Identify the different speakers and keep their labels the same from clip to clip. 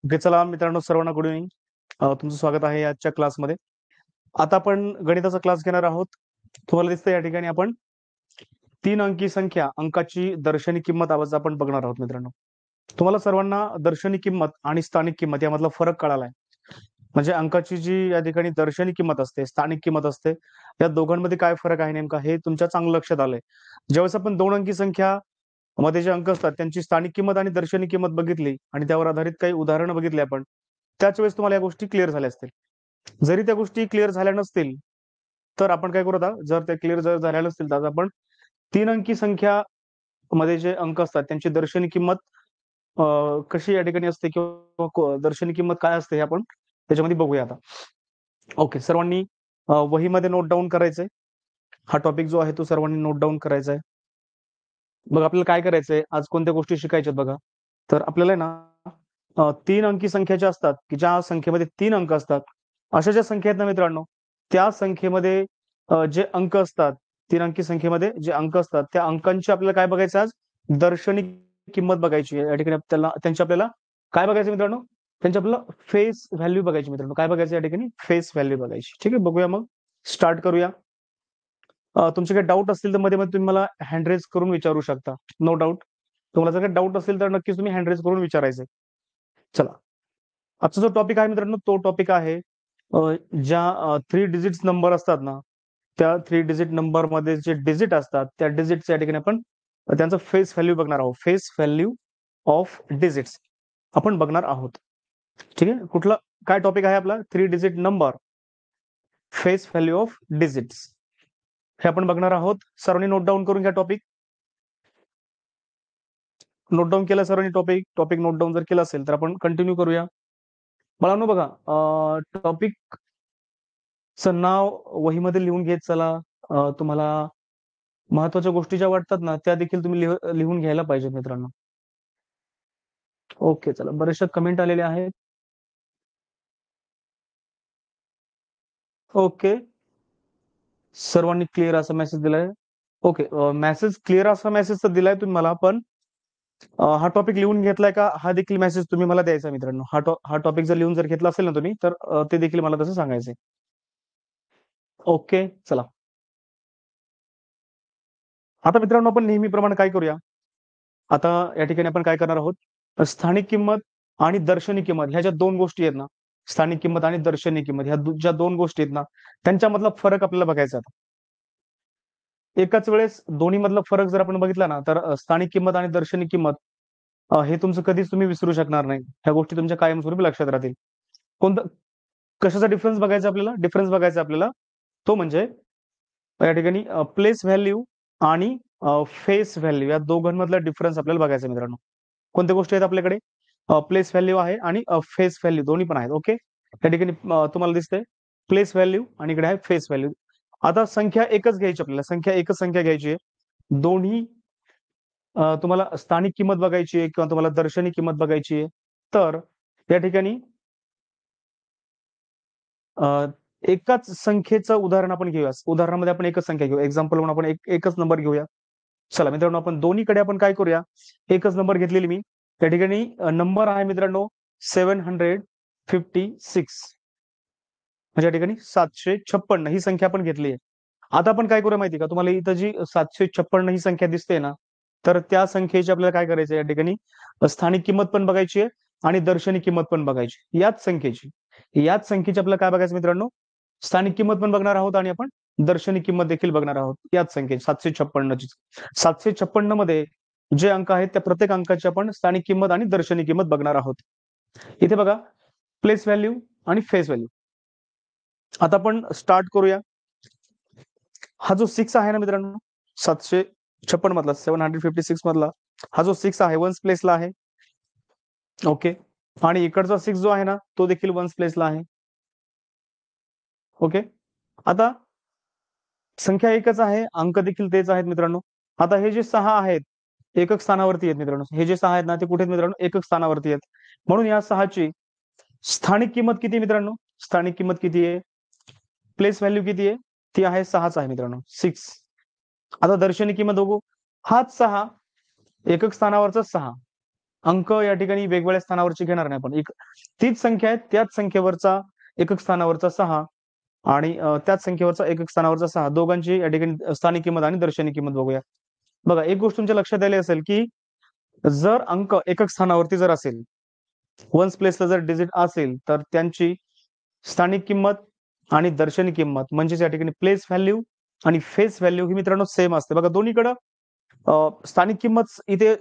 Speaker 1: Okay, चला मित्रांनो, सर्वांना गुड इव्हनिंग. तुमचं स्वागत आहे आजच्या क्लासमध्ये. आता आपण गणिताचा क्लास घेणार आहोत. तुम्हाला दिसतं या ठिकाणी आपण 3 अंकी संख्या अंकाची दर्शनी किंमत आवाज आपण बघणार आहोत. मित्रांनो, तुम्हाला सर्वांना दर्शनी किंमत आणि स्थानिक किंमत यामधला फरक कळालाय. म्हणजे अंकाची जी या ठिकाणी दर्शनी किंमत असते, स्थानिक किंमत असते, या दोघांमध्ये काय फरक आहे नेमका हे तुमच्या चांगलं लक्षात आलंय. ज्यावेळेस आपण 2 अंकी संख्या मध्ये जे अंक असतात त्यांची स्थानिक किंमत आणि दर्शनी किंमत बघितली आणि त्यावर आधारित काही उदाहरणं बघितली आपण, त्याच वेळेस तुम्हाला या गोष्टी क्लिअर झाल्या असतील. जरी त्या गोष्टी क्लिअर झाल्या नसतील तर आपण काय करू, आता जर त्या क्लिअर जर झाल्या नसतील तर आपण 3 अंकी संख्या मध्ये जे अंक असतात त्यांची दर्शनी किंमत कशी या ठिकाणी असते किंवा दर्शनी किंमत काय असते हे आपण त्याच्यामध्ये बघूया आता. ओके, सर्वांनी वहीमध्ये नोट डाऊन करायचंय. हा टॉपिक जो आहे तो सर्वांनी नोट डाऊन करायचा आहे. मग आपल्याला काय करायचंय, आज कोणत्या गोष्टी शिकायच्यात बघा. तर आपल्याला आहे ना 3 अंकी संख्या ज्या असतात की ज्या संख्येमध्ये 3 अंक असतात, अशा ज्या संख्या आहेत ना मित्रांनो, त्या संख्येमध्ये जे अंक असतात, 3 अंकी संख्येमध्ये जे अंक असतात त्या अंकांची आपल्याला काय बघायचं आज, दर्शनी किंमत बघायची आहे. या ठिकाणी त्याला त्यांची आपल्याला काय बघायचं मित्रांनो, त्यांची आपल्याला फेस व्हॅल्यू बघायची. मित्रांनो, काय बघायचं या ठिकाणी, फेस व्हॅल्यू बघायची. ठीक आहे, बघूया मग, स्टार्ट करूया. तुमचे काही डाऊट असतील तर मध्ये मध्ये तुम्ही मला हँड रेज करून विचारू शकता. नो डाऊट, तुम्हाला जर काही डाऊट असेल तर नक्कीच तुम्ही हँड रेज करून विचारायचे. चला, आजचा जो टॉपिक आहे मित्रांनो तो टॉपिक आहे ज्या 3 डिजिट्स नंबर असतात ना, त्या 3 डिजिट नंबर मध्ये जे डिजिट असतात त्या डिजिटच्या या ठिकाणी आपण त्यांचं फेस व्हॅल्यू बघणार आहोत. फेस व्हॅल्यू ऑफ डिजिट्स आपण बघणार आहोत. ठीक आहे, कुठला काय टॉपिक आहे आपला, 3 digit number, face value of digits, हे आपण बघणार आहोत. सर्वांनी नोट डाऊन करून घ्या टॉपिक. नोट डाऊन केला सर्वांनी टॉपिक, टॉपिक नोट डाऊन जर केलं असेल तर आपण कंटिन्यू करूया. मला बघा, टॉपिक नाव वहीमध्ये लिहून घेत चला. तुम्हाला महत्वाच्या गोष्टी ज्या वाटतात ना त्या देखील तुम्ही लिहून घ्यायला पाहिजेत मित्रांनो. ओके, चला, बरेचशा कमेंट आलेले आहेत. ओके, सर्वांनी क्लिअर असा मेसेज दिलाय. ओके, मेसेज क्लिअर असा मेसेज तर दिलाय तुम्ही मला, पण हा टॉपिक लिहून घेतलाय का हा देखील मेसेज तुम्ही मला द्यायचा मित्रांनो. हा टॉपिक जर लिहून जर घेतला असेल ना तुम्ही तर ते देखील मला तसं सांगायचंय. ओके, चला, आता मित्रांनो आपण नेहमीप्रमाणे काय करूया, आता या ठिकाणी आपण काय करणार आहोत, स्थानिक किंमत आणि दर्शनी किंमत ह्या ज्या 2 गोष्टी आहेत ना, स्थानिक किंमत आणि दर्शनी किंमत ह्या ज्या 2 गोष्टी आहेत ना त्यांच्यामधला फरक आपल्याला बघायचा आहे. एकाच वेळेस दोन्ही मधला फरक जर आपण बघितला ना तर स्थानिक किंमत आणि दर्शनी किंमत हे तुमचं कधीच तुम्ही विसरू शकणार नाही. ह्या गोष्टी तुमच्या कायमस्वरूपी लक्षात राहतील. कोणतं, कशाचा डिफरन्स बघायचा आपल्याला, डिफरन्स बघायचा आपल्याला तो म्हणजे या ठिकाणी प्लेस व्हॅल्यू आणि फेस व्हॅल्यू या दोघांमधला डिफरन्स आपल्याला बघायचा मित्रांनो. कोणत्या गोष्टी आहेत आपल्याकडे, प्लेस व्हॅल्यू आहे आणि फेस व्हॅल्यू दोन्ही पण आहेत. ओके, या ठिकाणी तुम्हाला दिसतंय प्लेस व्हॅल्यू आणि इकडे आहे फेस व्हॅल्यू. आता संख्या एकच घ्यायची आपल्याला, एकच संख्या घ्यायची आहे. दोन्ही तुम्हाला स्थानिक किंमत बघायची आहे किंवा तुम्हाला दर्शनी किंमत बघायची आहे. तर या ठिकाणी एकाच संख्येचं उदाहरण आपण घेऊया. उदाहरणामध्ये आपण एकच संख्या घेऊ, एक्झाम्पल म्हणून आपण एकच नंबर घेऊया. चला मित्रांनो, आपण दोन्हीकडे आपण काय करूया, एकच नंबर घेतलेली मी. त्या ठिकाणी नंबर आहे मित्रांनो 756, म्हणजे या ठिकाणी 756 ही संख्या आपण घेतली आहे. आता आपण काय करूया माहिती का तुम्हाला, इथं जी 756 ही संख्या दिसते ना, तर त्या संख्येची आपल्याला काय करायचं या ठिकाणी, स्थानिक किंमत पण बघायची आहे आणि दर्शनी किंमत पण बघायची. याच संख्येची आपल्याला काय बघायचं मित्रांनो, स्थानिक किंमत पण बघणार आहोत आणि आपण दर्शनी किंमत देखील बघणार आहोत. याच संख्येची 756ची, 756 मध्ये जे अंक आहेत त्या प्रत्येक अंकाची आपण स्थानिक किंमत आणि दर्शनी किंमत बघणार आहोत. इथे बघा, प्लेस व्हॅल्यू आणि फेस व्हॅल्यू. आता आपण स्टार्ट करूया. हा जो 6 आहे ना मित्रांनो, 756 मधला, 756 मधला हा जो 6 आहे वन्स प्लेसला आहे. ओके, आणि इकडचा 6 जो आहे ना तो देखील वन्स प्लेसला आहे. ओके, आता संख्या एकच आहे, अंक देखील तेच आहेत मित्रांनो. आता हे जे 6 आहेत एकक स्थानावरती आहेत मित्रांनो. हे जे 6 आहेत ना ते कुठे आहेत मित्रांनो, एकक स्थानावरती आहेत. म्हणून या 6ची स्थानिक किंमत किती आहे मित्रांनो, स्थानिक किंमत किती आहे, प्लेस व्हॅल्यू किती आहे, ती आहे 6च आहे मित्रांनो, 6. आता दर्शनी किंमत बघू, हाच 6, एकक स्थानावरचा 6 अंक या ठिकाणी वेगवेगळ्या स्थानावरची घेणार नाही, पण तीच संख्या आहे, त्याच संख्येवरचा एकक स्थानावरचा 6 आणि त्याच संख्येवरचा एकक स्थानावरचा 6 दोघांची या ठिकाणी स्थानिक किंमत आणि दर्शनी किंमत बघूया. बघा, एक गोष्ट तुमच्या लक्षात आली असेल की जर अंक एकक स्थानावरती जर असेल, वन्स प्लेसला जर डिजिट असेल, तर त्यांची स्थानिक किंमत आणि दर्शनी किंमत म्हणजेच या ठिकाणी प्लेस व्हॅल्यू आणि फेस व्हॅल्यू ही मित्रांनो सेम असते. बघा, दोन्हीकडे स्थानिक किंमत इथे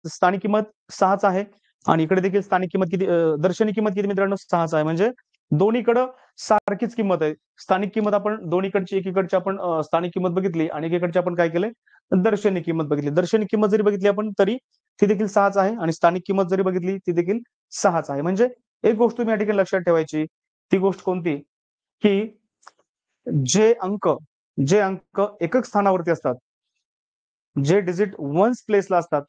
Speaker 1: स्थानिक किंमत 6च आहे आणि इकडे देखील स्थानिक किंमत किती, दर्शनी किंमत किती मित्रांनो 6च आहे. म्हणजे दोन्हीकडे सारखीच किंमत आहे. स्थानिक किंमत आपण दोन्हीकडची, एकीकडची आपण स्थानिक किंमत बघितली आणि एकीकडची आपण काय केले, दर्शनी किंमत बघितली. दर्शनी किंमत जरी बघितली आपण तरी ती देखील 6च आहे आणि स्थानिक किंमत जरी बघितली ती देखील 6च आहे. म्हणजे एक गोष्ट तुम्ही या ठिकाणी लक्षात ठेवायची, ती गोष्ट कोणती, की जे अंक एकक स्थानावरती असतात, जे डिजिट वन्स प्लेसला असतात,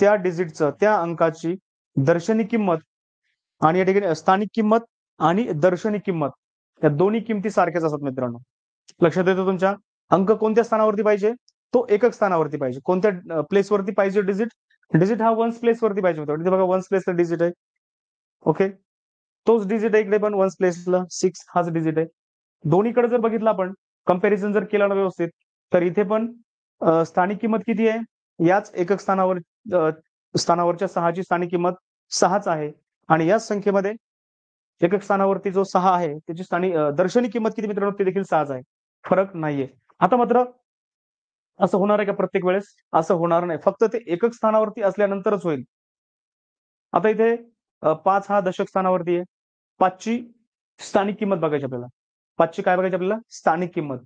Speaker 1: त्या डिजिटचं, त्या अंकाची दर्शनी किंमत आणि या ठिकाणी स्थानिक किंमत आणि दर्शनी किंमत या दोन्ही किमती सारख्याच असतात मित्रांनो. लक्षात येतं तुमच्या? अंक कोणत्या स्थानावरती पाहिजे, तो एकक स्थानावरती पाहिजे. कोणत्या प्लेसवरती पाहिजे डिजिट, डिजिट हा वन्स प्लेसवरती पाहिजे मित्रांनो. इथे बघा, वन्स प्लेसला डिजिट आहे. ओके, तोच डिजिट आहे इकडे पण वन्स प्लेसला 6 हाच डिजिट आहे. दोन्हीकडे जर बघितलं आपण, कंपॅरिझन जर केलं ना व्यवस्थित, तर इथे पण स्थानिक किंमत किती आहे, याच एकक स्थानावरच्या 6ची स्थानिक किंमत 6च आहे आणि याच संख्येमध्ये एकक स्थानावरती जो 6 आहे त्याची दर्शनी किंमत किती मित्रांनो, ती देखील 6च आहे. फरक नाहीये. आता मात्र असं होणार आहे का प्रत्येक वेळेस? असं होणार नाही. फक्त ते एकक स्थानावरती असल्यानंतरच होईल. आता इथे 5 हा दशक स्थानावरती आहे. 5ची स्थानिक किंमत बघायची आपल्याला. 5ची काय बघायची आपल्याला? स्थानिक किंमत.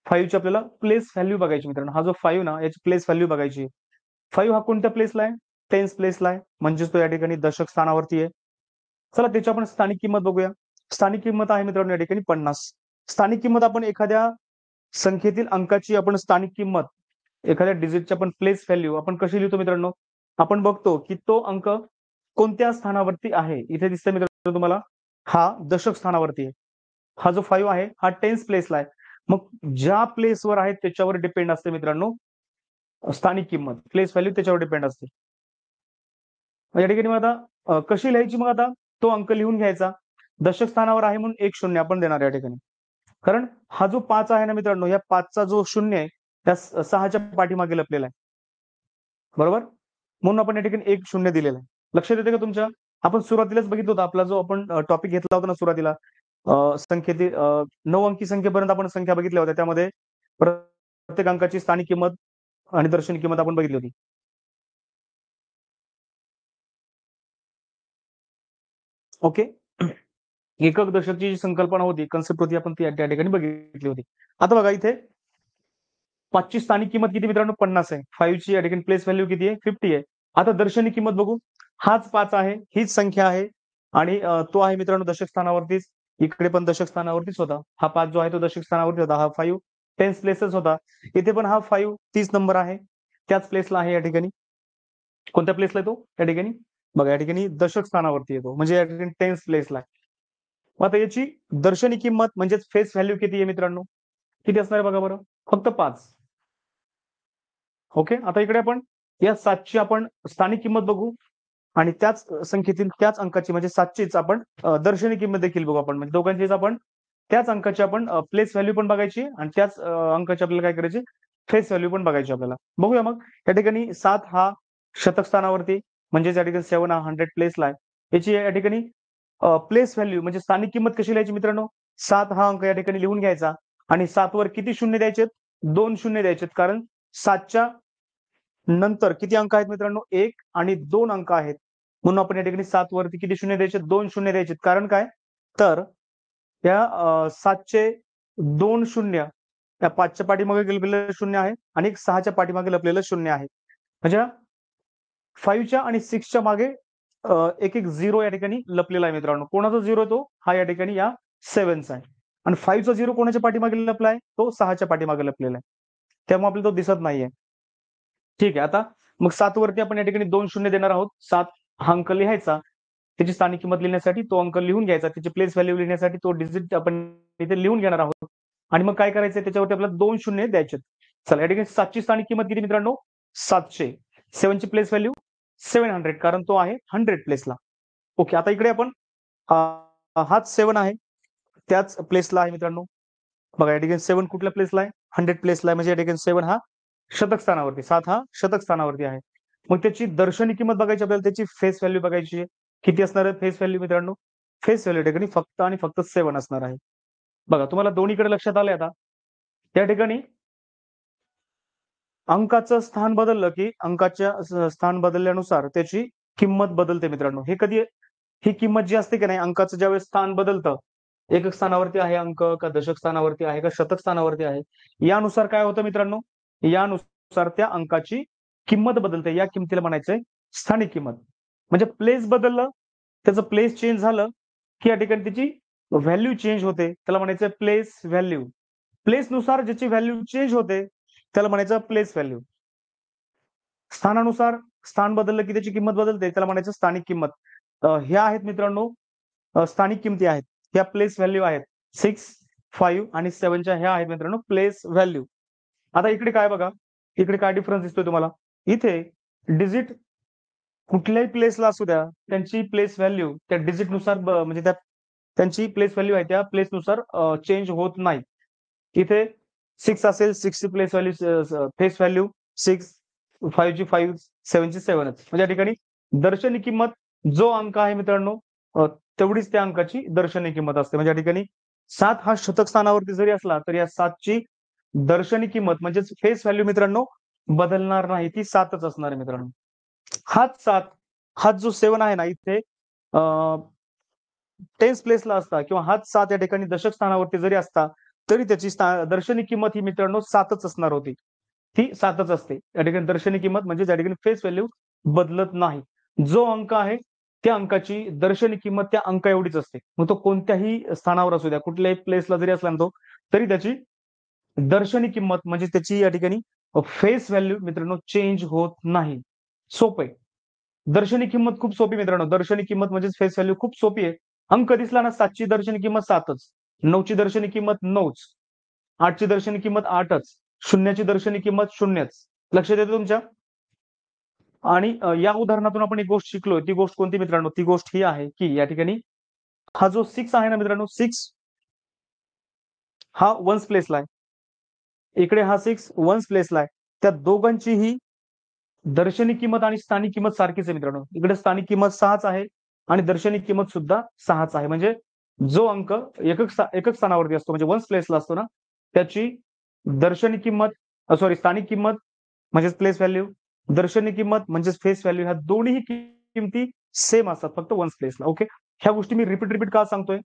Speaker 1: 5ची आपल्याला प्लेस व्हॅल्यू बघायची मित्रांनो. हा जो 5 ना, याची प्लेस व्हॅल्यू बघायची. 5 हा कोणत्या प्लेसला आहे? टेन्स प्लेसला आहे. म्हणजेच तो या ठिकाणी दशक स्थानावरती आहे. चला त्याची आपण स्थानिक किंमत बघूया. स्थानिक किंमत आहे मित्रांनो या ठिकाणी 50. स्थानिक किंमत आपण एखाद्या संख्येतील अंकाची आपण स्थानिक किंमत, एखाद्या डिजिटची आपण प्लेस व्हॅल्यू आपण कशी लिहितो मित्रांनो? आपण बघतो की तो अंक कोणत्या स्थानावरती आहे. इथे दिसतंय मित्रांनो तुम्हाला, हा दशक स्थानावरती आहे. हा जो 5 आहे हा टेन्स प्लेसला आहे. मग ज्या प्लेसवर आहे त्याच्यावर डिपेंड असते मित्रांनो स्थानिक किंमत, प्लेस व्हॅल्यू त्याच्यावर डिपेंड असते. या ठिकाणी मग आता कशी लिहायची, मग आता तो अंक लिहून घ्यायचा. दशक स्थानावर आहे म्हणून 1 0 आपण देणार या ठिकाणी. कारण हा जो 5 आहे ना मित्रांनो, या 5चा जो 0 आहे त्या 6च्या पाठीमागे लपलेला आहे. बरोबर? म्हणून आपण या ठिकाणी 1 0 दिलेला आहे. लक्षात येते का तुमच्या? आपण सुरुवातीलाच बघितलं होतं, आपला जो आपण टॉपिक घेतला होता ना सुरुवातीला, संख्येतील 9 अंकी संख्येपर्यंत आपण संख्या बघितल्या होत्या. त्यामध्ये प्रत्येक अंकाची स्थानिक किंमत आणि दर्शनी किंमत आपण बघितली होती. ओके, एकक दशकची जी संकल्पना होती, कन्सेप्ट होती, आपण ती त्या ठिकाणी बघितली होती. आता बघा, इथे 5ची स्थानिक किंमत किती मित्रांनो? 50 आहे. 5ची या ठिकाणी प्लेस व्हॅल्यू किती आहे? 50 आहे. आता दर्शनी किंमत बघू. हाच 5 आहे, हीच संख्या आहे आणि तो आहे मित्रांनो दशक स्थानावरतीच. इकडे पण दशक स्थानावरतीच होता. हा 5 जो आहे तो दशक स्थानावरती होता. हा 5 टेन्स प्लेसच होता. इथे पण हा 5 30 नंबर आहे, त्याच प्लेसला आहे या ठिकाणी. कोणत्या प्लेसला आहे तो? या ठिकाणी बघा, या ठिकाणी दशक स्थानावरती येतो, म्हणजे या ठिकाणी टेन्स प्लेसला आहे. मग आता याची दर्शनी किंमत म्हणजेच फेस व्हॅल्यू किती आहे मित्रांनो? किती असणार आहे बघा बरं? फक्त 5. ओके, आता इकडे आपण या 7ची आपण स्थानिक किंमत बघू आणि त्याच संख्येतील त्याच अंकाची म्हणजे 7चीच आपण दर्शनी किंमत देखील बघू आपण. म्हणजे दोघांचीच आपण त्याच अंकाची आपण प्लेस व्हॅल्यू पण बघायची आणि त्याच अंकाची आपल्याला काय करायची, फेस व्हॅल्यू पण बघायची आपल्याला. बघूया मग. या ठिकाणी 7 हा शतक स्थानावरती, म्हणजे या ठिकाणी 7 हा 100 प्लेसला आहे. याची या ठिकाणी प्लेस व्हॅल्यू म्हणजे स्थानिक किंमत कशी लिहायची मित्रांनो? 7 हा अंक या ठिकाणी लिहून घ्यायचा आणि 7 वर किती शून्य द्यायचे? 2 शून्य द्यायचे. कारण 7च्या नंतर किती अंक आहेत मित्रांनो? 1 आणि 2 अंक आहेत. म्हणून आपण या ठिकाणी 7 वरती किती शून्य द्यायचे? 2 शून्य द्यायचे. कारण काय? तर या 7चे 2 शून्य त्या 5च्या पाठीमागे लपलेलं शून्य आहे आणि 6च्या पाठीमागे लपलेलं शून्य आहे. म्हणजे 5च्या आणि 6च्या मागे एक एक 0 या ठिकाणी लपलेला आहे मित्रांनो. कोणाचा 0 तो? हा या ठिकाणी या 7चा आहे. आणि 5चा 0 कोणाच्या पाठीमागे लपलाय? तो 6च्या पाठीमागे लपलेला आहे. त्यामुळे आपल्याला तो दिसत नाहीये. ठीक आहे. आता मग 7 वरती आपण या ठिकाणी 2 शून्य देणार आहोत. 7 हा अंक लिहायचा. त्याची स्थानिक किंमत लिहिण्यासाठी तो अंक लिहून घ्यायचा. त्याची प्लेस व्हॅल्यू लिहिण्यासाठी तो डिजिट आपण इथे लिहून घेणार आहोत. आणि मग काय करायचंय, त्याच्यावरती आपल्याला 2 शून्य द्यायचे. चला, या ठिकाणी 7ची स्थानिक किंमत किती मित्रांनो? 700. 7ची प्लेस व्हॅल्यू 700 कारण तो आहे 100 प्लेसला. ओके, आता इकडे आपण हाच 7 आहे, त्याच प्लेसला आहे मित्रांनो. बघा या ठिकाणी 7 कुठल्या प्लेसला आहे? 100 प्लेसला आहे, म्हणजे या ठिकाणी 7 हा शतक स्थानावरती, 7 हा शतक स्थानावरती आहे. मग त्याची दर्शनी किंमत बघायची आपल्याला, त्याची फेस व्हॅल्यू बघायची आहे. किती असणार आहे फेस व्हॅल्यू मित्रांनो? फेस व्हॅल्यू ठिकाणी फक्त आणि फक्त 7 असणार आहे. बघा तुम्हाला दोन्हीकडे लक्षात आले आता. त्या ठिकाणी अंकाचं स्थान बदललं की अंकाच्या स्थान बदलल्यानुसार त्याची किंमत बदलते मित्रांनो. हे कधी ही किंमत जी असते की नाही, अंकाचं ज्यावेळेस स्थान बदलतं, एकक स्थानावरती आहे अंक का दशक स्थानावरती आहे का शतक स्थानावरती आहे, यानुसार काय होतं मित्रांनो, यानुसार त्या अंकाची किंमत बदलते. या किमतीला म्हणायचंय स्थानिक किंमत. म्हणजे प्लेस बदललं, त्याचं प्लेस चेंज झालं की या ठिकाणी त्याची व्हॅल्यू चेंज होते, त्याला म्हणायचं प्लेस व्हॅल्यू. प्लेसनुसार ज्याची व्हॅल्यू चेंज होते त्याला म्हणायचं प्लेस व्हॅल्यू. स्थानानुसार स्थान बदललं की त्याची किंमत बदलते, त्याला म्हणायचं स्थानिक किंमत. ह्या आहेत मित्रांनो स्थानिक किमती आहेत. ह्या प्लेस व्हॅल्यू आहेत. 6, 5 आणि 7च्या ह्या आहेत मित्रांनो प्लेस व्हॅल्यू. आता इकडे काय बघा, इकडे काय डिफरन्स दिसतोय तुम्हाला? इथे डिजिट कुठल्याही प्लेसला असू द्या, त्यांची प्लेस व्हॅल्यू त्या डिजिटनुसार म्हणजे त्या त्यांची प्लेस व्हॅल्यू आहे त्या प्लेसनुसार चेंज होत नाही. इथे 6 असेल, 6 ची प्लेस व्हॅल्यू फेस व्हॅल्यू 6, 5 ची 5, 7 ची 7च. म्हणजे या ठिकाणी दर्शनी किंमत जो अंक आहे मित्रांनो तेवढीच त्या अंकाची दर्शनी किंमत असते. म्हणजे या ठिकाणी 7 हा शतक स्थानावरती जरी असला तरी या 7 ची दर्शनी किंमत म्हणजेच फेस व्हॅल्यू मित्रांनो बदलणार नाही, ती 7च असणार आहे मित्रांनो. हाच 7, हाच जो 7 आहे ना इथे टेन्स प्लेसला असता किंवा हाच 7 या ठिकाणी दशक स्थानावरती जरी असता तरी त्याची दर्शनी किंमत ही मित्रांनो 7च असणार होती. ती 7च असते. या ठिकाणी दर्शनी किंमत म्हणजे या ठिकाणी फेस व्हॅल्यू बदलत नाही. जो अंक आहे त्या अंकाची दर्शनी किंमत त्या अंका एवढीच असते. मग तो कोणत्याही स्थानावर असू द्या, कुठल्याही प्लेसला जरी असला ना तो, तरी त्याची दर्शनी किंमत म्हणजे त्याची या ठिकाणी फेस व्हॅल्यू मित्रांनो चेंज होत नाही. सोपं आहे. दर्शनी किंमत खूप सोपी मित्रांनो. दर्शनी किंमत म्हणजे फेस व्हॅल्यू खूप सोपी आहे. अंक दिसला ना 7 ची दर्शनी किंमत 7च, 9 ची दर्शनी किंमत 9च, 8 ची दर्शनी किंमत 8च, 0 ची दर्शनी किंमत 0च. लक्षात येतं तुमच्या? आणि या उदाहरणातून आपण एक गोष्ट शिकलोय. ती गोष्ट कोणती मित्रांनो? ती गोष्ट ही आहे की या ठिकाणी हा जो 6 आहे ना मित्रांनो, 6 हा वन्स प्लेसला आहे. इकडे हा 6 वन्स प्लेसला आहे. त्या दोघांचीही दर्शनी किंमत आणि स्थानिक किंमत सारखीच आहे मित्रांनो. इकडे स्थानिक किंमत 6च आहे आणि दर्शनी किंमत सुद्धा 6च आहे. म्हणजे जो अंक एकक स्थानावरती असतो म्हणजे वन्स प्लेसला असतो ना, त्याची दर्शनी किंमत स्थानिक किंमत म्हणजेच प्लेस व्हॅल्यू, दर्शनी किंमत म्हणजेच फेस व्हॅल्यू, ह्या दोन्ही किमती सेम असतात फक्त वन्स प्लेसला. ओके, ह्या गोष्टी मी रिपीट का सांगतोय?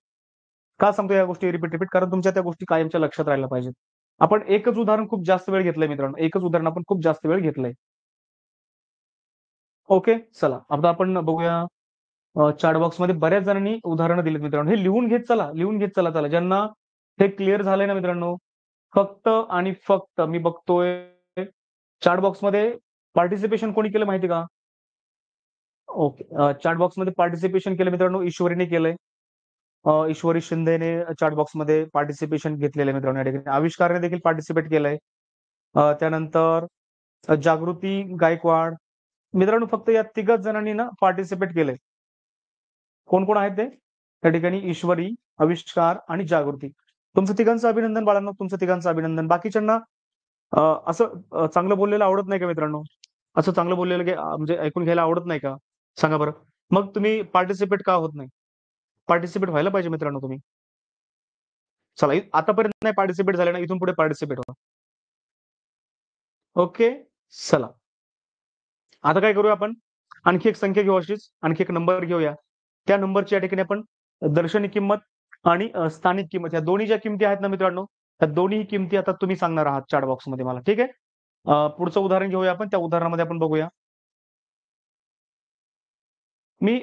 Speaker 1: का सांगतोय या गोष्टी रिपीट? कारण तुमच्या त्या गोष्टी कायमच्या लक्षात राहायला पाहिजेत. आपण एकच उदाहरण खूप जास्त वेळ घेतलंय मित्रांनो. एकच उदाहरण आपण खूप जास्त वेळ घेतलंय. ओके, चला आता आपण बघूया. चॅट बॉक्समध्ये बऱ्याच जणांनी उदाहरणं दिलीत मित्रांनो. हे लिहून घेत चला, लिहून घेत चला. चला ज्यांना हे क्लिअर झालंय ना मित्रांनो, फक्त आणि फक्त मी बघतोय चॅट बॉक्समध्ये पार्टिसिपेशन कोणी केलं माहिती का? ओके, चॅट बॉक्समध्ये पार्टिसिपेशन केलं मित्रांनो, ईश्वरीने केलंय. ईश्वरी शिंदेने चॅट बॉक्समध्ये पार्टिसिपेशन घेतलेलं आहे मित्रांनो. या ठिकाणी आविष्कारने देखील पार्टिसिपेट केलंय. त्यानंतर जागृती गायकवाड. मित्रांनो फक्त या तिघच जणांनी ना पार्टिसिपेट केलंय. कोण कोण आहेत ते? त्या ठिकाणी ईश्वरी, आविष्कार आणि जागृती. तुमचं तिघांचं अभिनंदन बाळांनो, तुमचं तिघांचं अभिनंदन. बाकीच्यांना असं चांगलं बोललेलं आवडत नाही का मित्रांनो? असं चांगलं बोललेलं म्हणजे ऐकून घ्यायला आवडत नाही का? सांगा बरं. मग तुम्ही पार्टिसिपेट का होत नाही? पार्टिसिपेट व्हायला पाहिजे मित्रांनो तुम्ही. चला आतापर्यंत नाही पार्टिसिपेट झाले ना, इथून पुढे पार्टिसिपेट व्हा. ओके, चला आता काय करूया आपण? आणखी एक संख्या घेऊ, अशीच आणखी एक नंबर घेऊया. त्या नंबरची या ठिकाणी आपण दर्शनी किंमत आणि स्थानिक किंमत या दोन्ही ज्या किमती आहेत ना मित्रांनो, त्या दोन्ही किमती आता तुम्ही सांगणार आहात चॅट बॉक्समध्ये मला. ठीक आहे? पुढचं उदाहरण घेऊया आपण. त्या उदाहरणामध्ये आपण बघूया. मी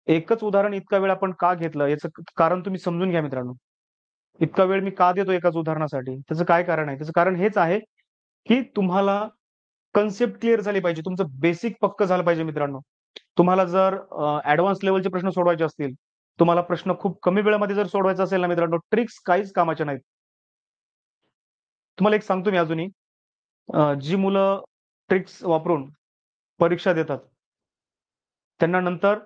Speaker 1: एकच उदाहरण इतका वेळ आपण का घेतलं याचं कारण तुम्ही समजून घ्या मित्रांनो. इतका वेळ मी का देतो एकाच उदाहरणासाठी? त्याचं काय कारण आहे? त्याचं कारण हेच आहे की तुम्हाला कन्सेप्ट क्लिअर झाली पाहिजे. तुमचं बेसिक पक्क झालं पाहिजे मित्रांनो. तुम्हाला जर ऍडव्हान्स लेवलचे प्रश्न सोडवायचे असतील, तुम्हाला प्रश्न खूप कमी वेळामध्ये जर सोडवायचा असेल ना मित्रांनो, ट्रिक्स काहीच कामाच्या नाहीत. तुम्हाला एक सांगतो मी अजूनही, जी मुलं ट्रिक्स वापरून परीक्षा देतात त्यांना नंतर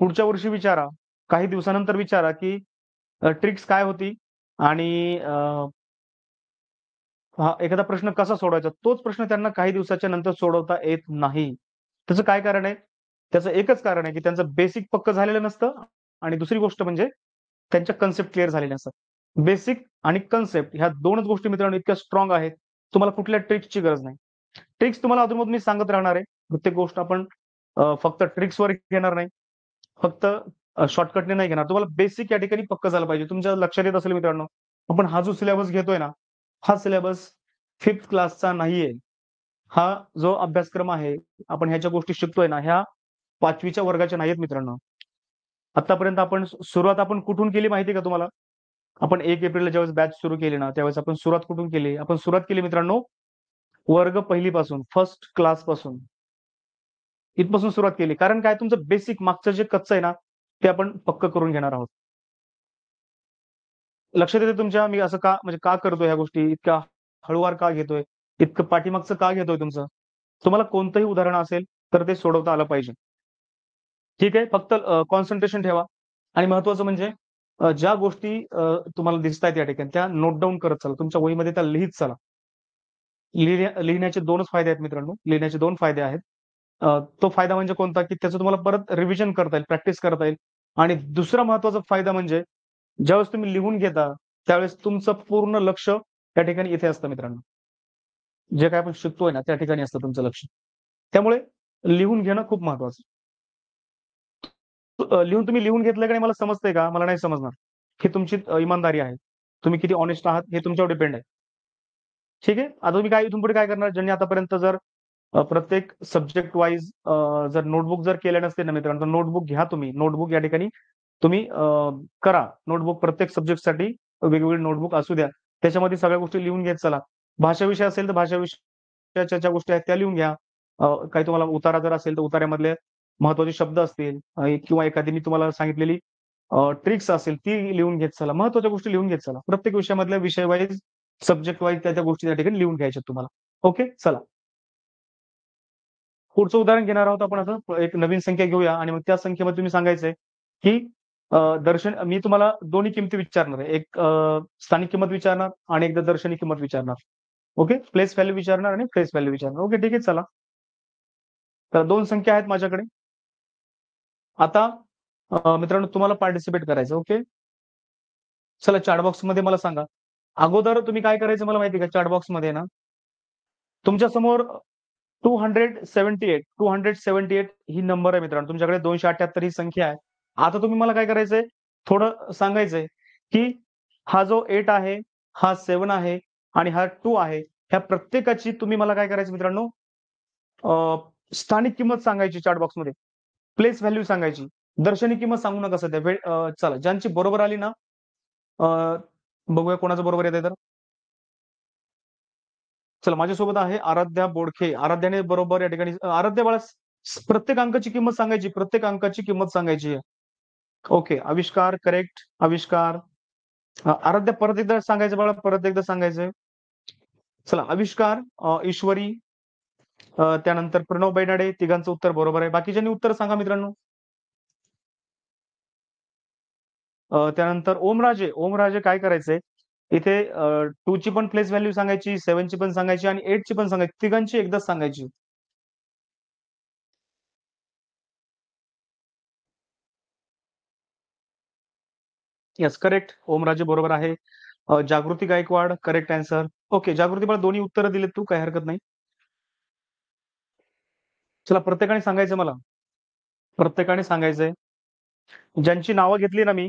Speaker 1: पुढच्या वर्षी विचारा, काही दिवसानंतर विचारा की ट्रिक्स काय होती आणि हा एखादा प्रश्न कसा सोडवायचा, तोच प्रश्न त्यांना काही दिवसाच्या नंतर सोडवता येत नाही. त्याचं काय कारण आहे? त्याचं एकच कारण आहे की त्यांचं बेसिक पक्क झालेलं नसतं आणि दुसरी गोष्ट म्हणजे त्यांच्या कन्सेप्ट क्लिअर झालेल्या नसतात. बेसिक आणि कन्सेप्ट ह्या दोनच गोष्टी मित्रांनो इतक्या स्ट्रॉंग आहेत, तुम्हाला कुठल्या ट्रिक्सची गरज नाही. ट्रिक्स तुम्हाला अधूनमधून मी सांगत राहणार आहे. प्रत्येक गोष्ट आपण फक्त ट्रिक्सवर घेणार नाही. फक्त शॉर्टकटने नाही घेणार. तुम्हाला बेसिक या ठिकाणी पक्क झालं पाहिजे. तुमच्या लक्षात येत असेल मित्रांनो, आपण हा जो सिलेबस घेतोय ना, हा सिलेबस 5th क्लासचा नाहीये. हा जो अभ्यासक्रम आहे, आपण ह्या ज्या गोष्टी शिकतोय ना, ह्या 5वीच्या वर्गाच्या नाहीयेत मित्रांनो. आतापर्यंत आपण सुरुवात आपण कुठून केली माहिती आहे का तुम्हाला? आपण 1 एप्रिलला ज्यावेळेस बॅच सुरू केली ना, त्यावेळेस आपण सुरुवात कुठून केली? आपण सुरुवात केली मित्रांनो, वर्ग पहिलीपासून, फर्स्ट क्लासपासून. इथपासून सुरुवात केली. कारण काय तुमचं बेसिक मागचं जे कच्चं आहे ना, ते आपण पक्क करून घेणार आहोत. लक्षात येते तुमच्या मी असं का म्हणजे का करतोय ह्या गोष्टी? इतक्या हळूवार का घेतोय? इतकं पाठीमागचं का घेतोय तुमचं? तुम्हाला कोणतंही उदाहरण असेल, तर ते सोडवता आलं पाहिजे. ठीक आहे. फक्त कॉन्सन्ट्रेशन ठेवा आणि महत्त्वाचं म्हणजे ज्या गोष्टी तुम्हाला दिसतायत या ठिकाणी, त्या नोट डाउन करत चला. तुमच्या वहीमध्ये त्या लिहीत चला. लिहिण्याचे 2च फायदे आहेत मित्रांनो. लिहिण्याचे 2 फायदे आहेत. तो फायदा म्हणजे कोणता? की त्याचं तुम्हाला परत रिव्हिजन करता येईल, प्रॅक्टिस करता येईल आणि दुसरा महत्त्वाचा फायदा म्हणजे ज्यावेळेस तुम्ही लिहून घेता, त्यावेळेस तुमचं पूर्ण लक्ष त्या ठिकाणी इथे असतं मित्रांनो. जे काही आपण शिकतोय ना, त्या ठिकाणी असतं तुमचं लक्ष. त्यामुळे लिहून घेणं खूप महत्त्वाचं. तुम्ही लिहून घेतलं की नाही मला समजतंय का? मला नाही समजणार. ही तुमची इमानदारी आहे. तुम्ही किती हॉनेस्ट आहात हे तुमच्यावर डिपेंड आहे. ठीक आहे. आता तुम्ही काय इथून पुढे काय करणार? ज्यांनी आतापर्यंत जर प्रत्येक सब्जेक्ट वाईज जर नोटबुक जर केले नसते ना मित्रांनो, तर नोटबुक घ्या तुम्ही. नोटबुक या ठिकाणी तुम्ही करा. नोटबुक प्रत्येक सब्जेक्टसाठी वेगवेगळी नोटबुक असू द्या. त्याच्यामध्ये सगळ्या गोष्टी लिहून घेत चला. भाषा विषय असेल तर भाषा विषयाच्या ज्या गोष्टी आहेत त्या लिहून घ्या. काही तुम्हाला उतारा जर असेल तर उतार्यामधले महत्त्वाचे शब्द असतील किंवा एखादी मी तुम्हाला सांगितलेली ट्रिक्स असेल ती लिहून घेत चला. महत्त्वाच्या गोष्टी लिहून घेत चला. प्रत्येक विषयामधल्या विषय वाईज, सब्जेक्ट वाईज त्या गोष्टी त्या ठिकाणी लिहून घ्यायच्यात तुम्हाला. ओके. चला. पुढचं उदाहरण घेणार आहोत आपण आता. एक नवीन संख्या घेऊया आणि मग त्या संख्येमध्ये तुम्ही सांगायचंय, की मी तुम्हाला दोन्ही किमती विचारणार आहे. एक स्थानिक किंमत विचारणार आणि एकदा दर्शनी किंमत विचारणार. ओके. प्लेस व्हॅल्यू विचारणार आणि फेस व्हॅल्यू विचारणार. ओके. ठीक आहे. चला. तर 2 संख्या आहेत माझ्याकडे. आता मित्रांनो तुम्हाला पार्टिसिपेट करायचं. ओके. चला चॅट बॉक्समध्ये मला सांगा. अगोदर तुम्ही काय करायचं मला माहिती आहे का? चॅट बॉक्समध्ये ना, तुमच्या समोर 278 ही नंबर आहे मित्रांनो. तुमच्याकडे 278 ही संख्या आहे. आता तुम्ही मला काय करायचंय, थोडं सांगायचंय, की हा जो 8 आहे, हा 7 आहे आणि हा 2 आहे. ह्या प्रत्येकाची तुम्ही मला काय करायचं मित्रांनो, स्थानिक किंमत सांगायची चॅट बॉक्समध्ये. प्लेस व्हॅल्यू सांगायची. दर्शनी किंमत सांगू नका सध्या. चला ज्यांची बरोबर आली ना, अ, बघूया कोणाचं बरोबर येतंय तर. चला माझ्यासोबत आहे आराध्या बोडखे. आराध्याने बरोबर या ठिकाणी आराध्या बाळा प्रत्येक अंकाची किंमत सांगायची. प्रत्येक अंकाची किंमत सांगायची आहे. ओके. आविष्कार करेक्ट. आविष्कार. आराध्या परत एकदा सांगायचं बाळा, परत एकदा सांगायचंय. चला आविष्कार, ईश्वरी, त्यानंतर प्रणव बैनाडे तिघांचं उत्तर बरोबर आहे. बाकीच्यांनी उत्तर सांगा मित्रांनो. त्यानंतर ओमराजे. ओमराजे काय करायचंय, इथे 2 ची पण प्लेस व्हॅल्यू सांगायची, 7 ची पण सांगायची आणि 8 ची पण सांगायची. तिघांची एकदाच सांगायची. Yes correct. ओमराजे बरोबर आहे. जागृती गायकवाड करेक्ट आन्सर. ओके. जागृती मला दोन्ही उत्तरं दिलेत तू, काही हरकत नाही. चला प्रत्येकाने सांगायचं मला. प्रत्येकाने सांगायचंय. ज्यांची नावं घेतली ना मी,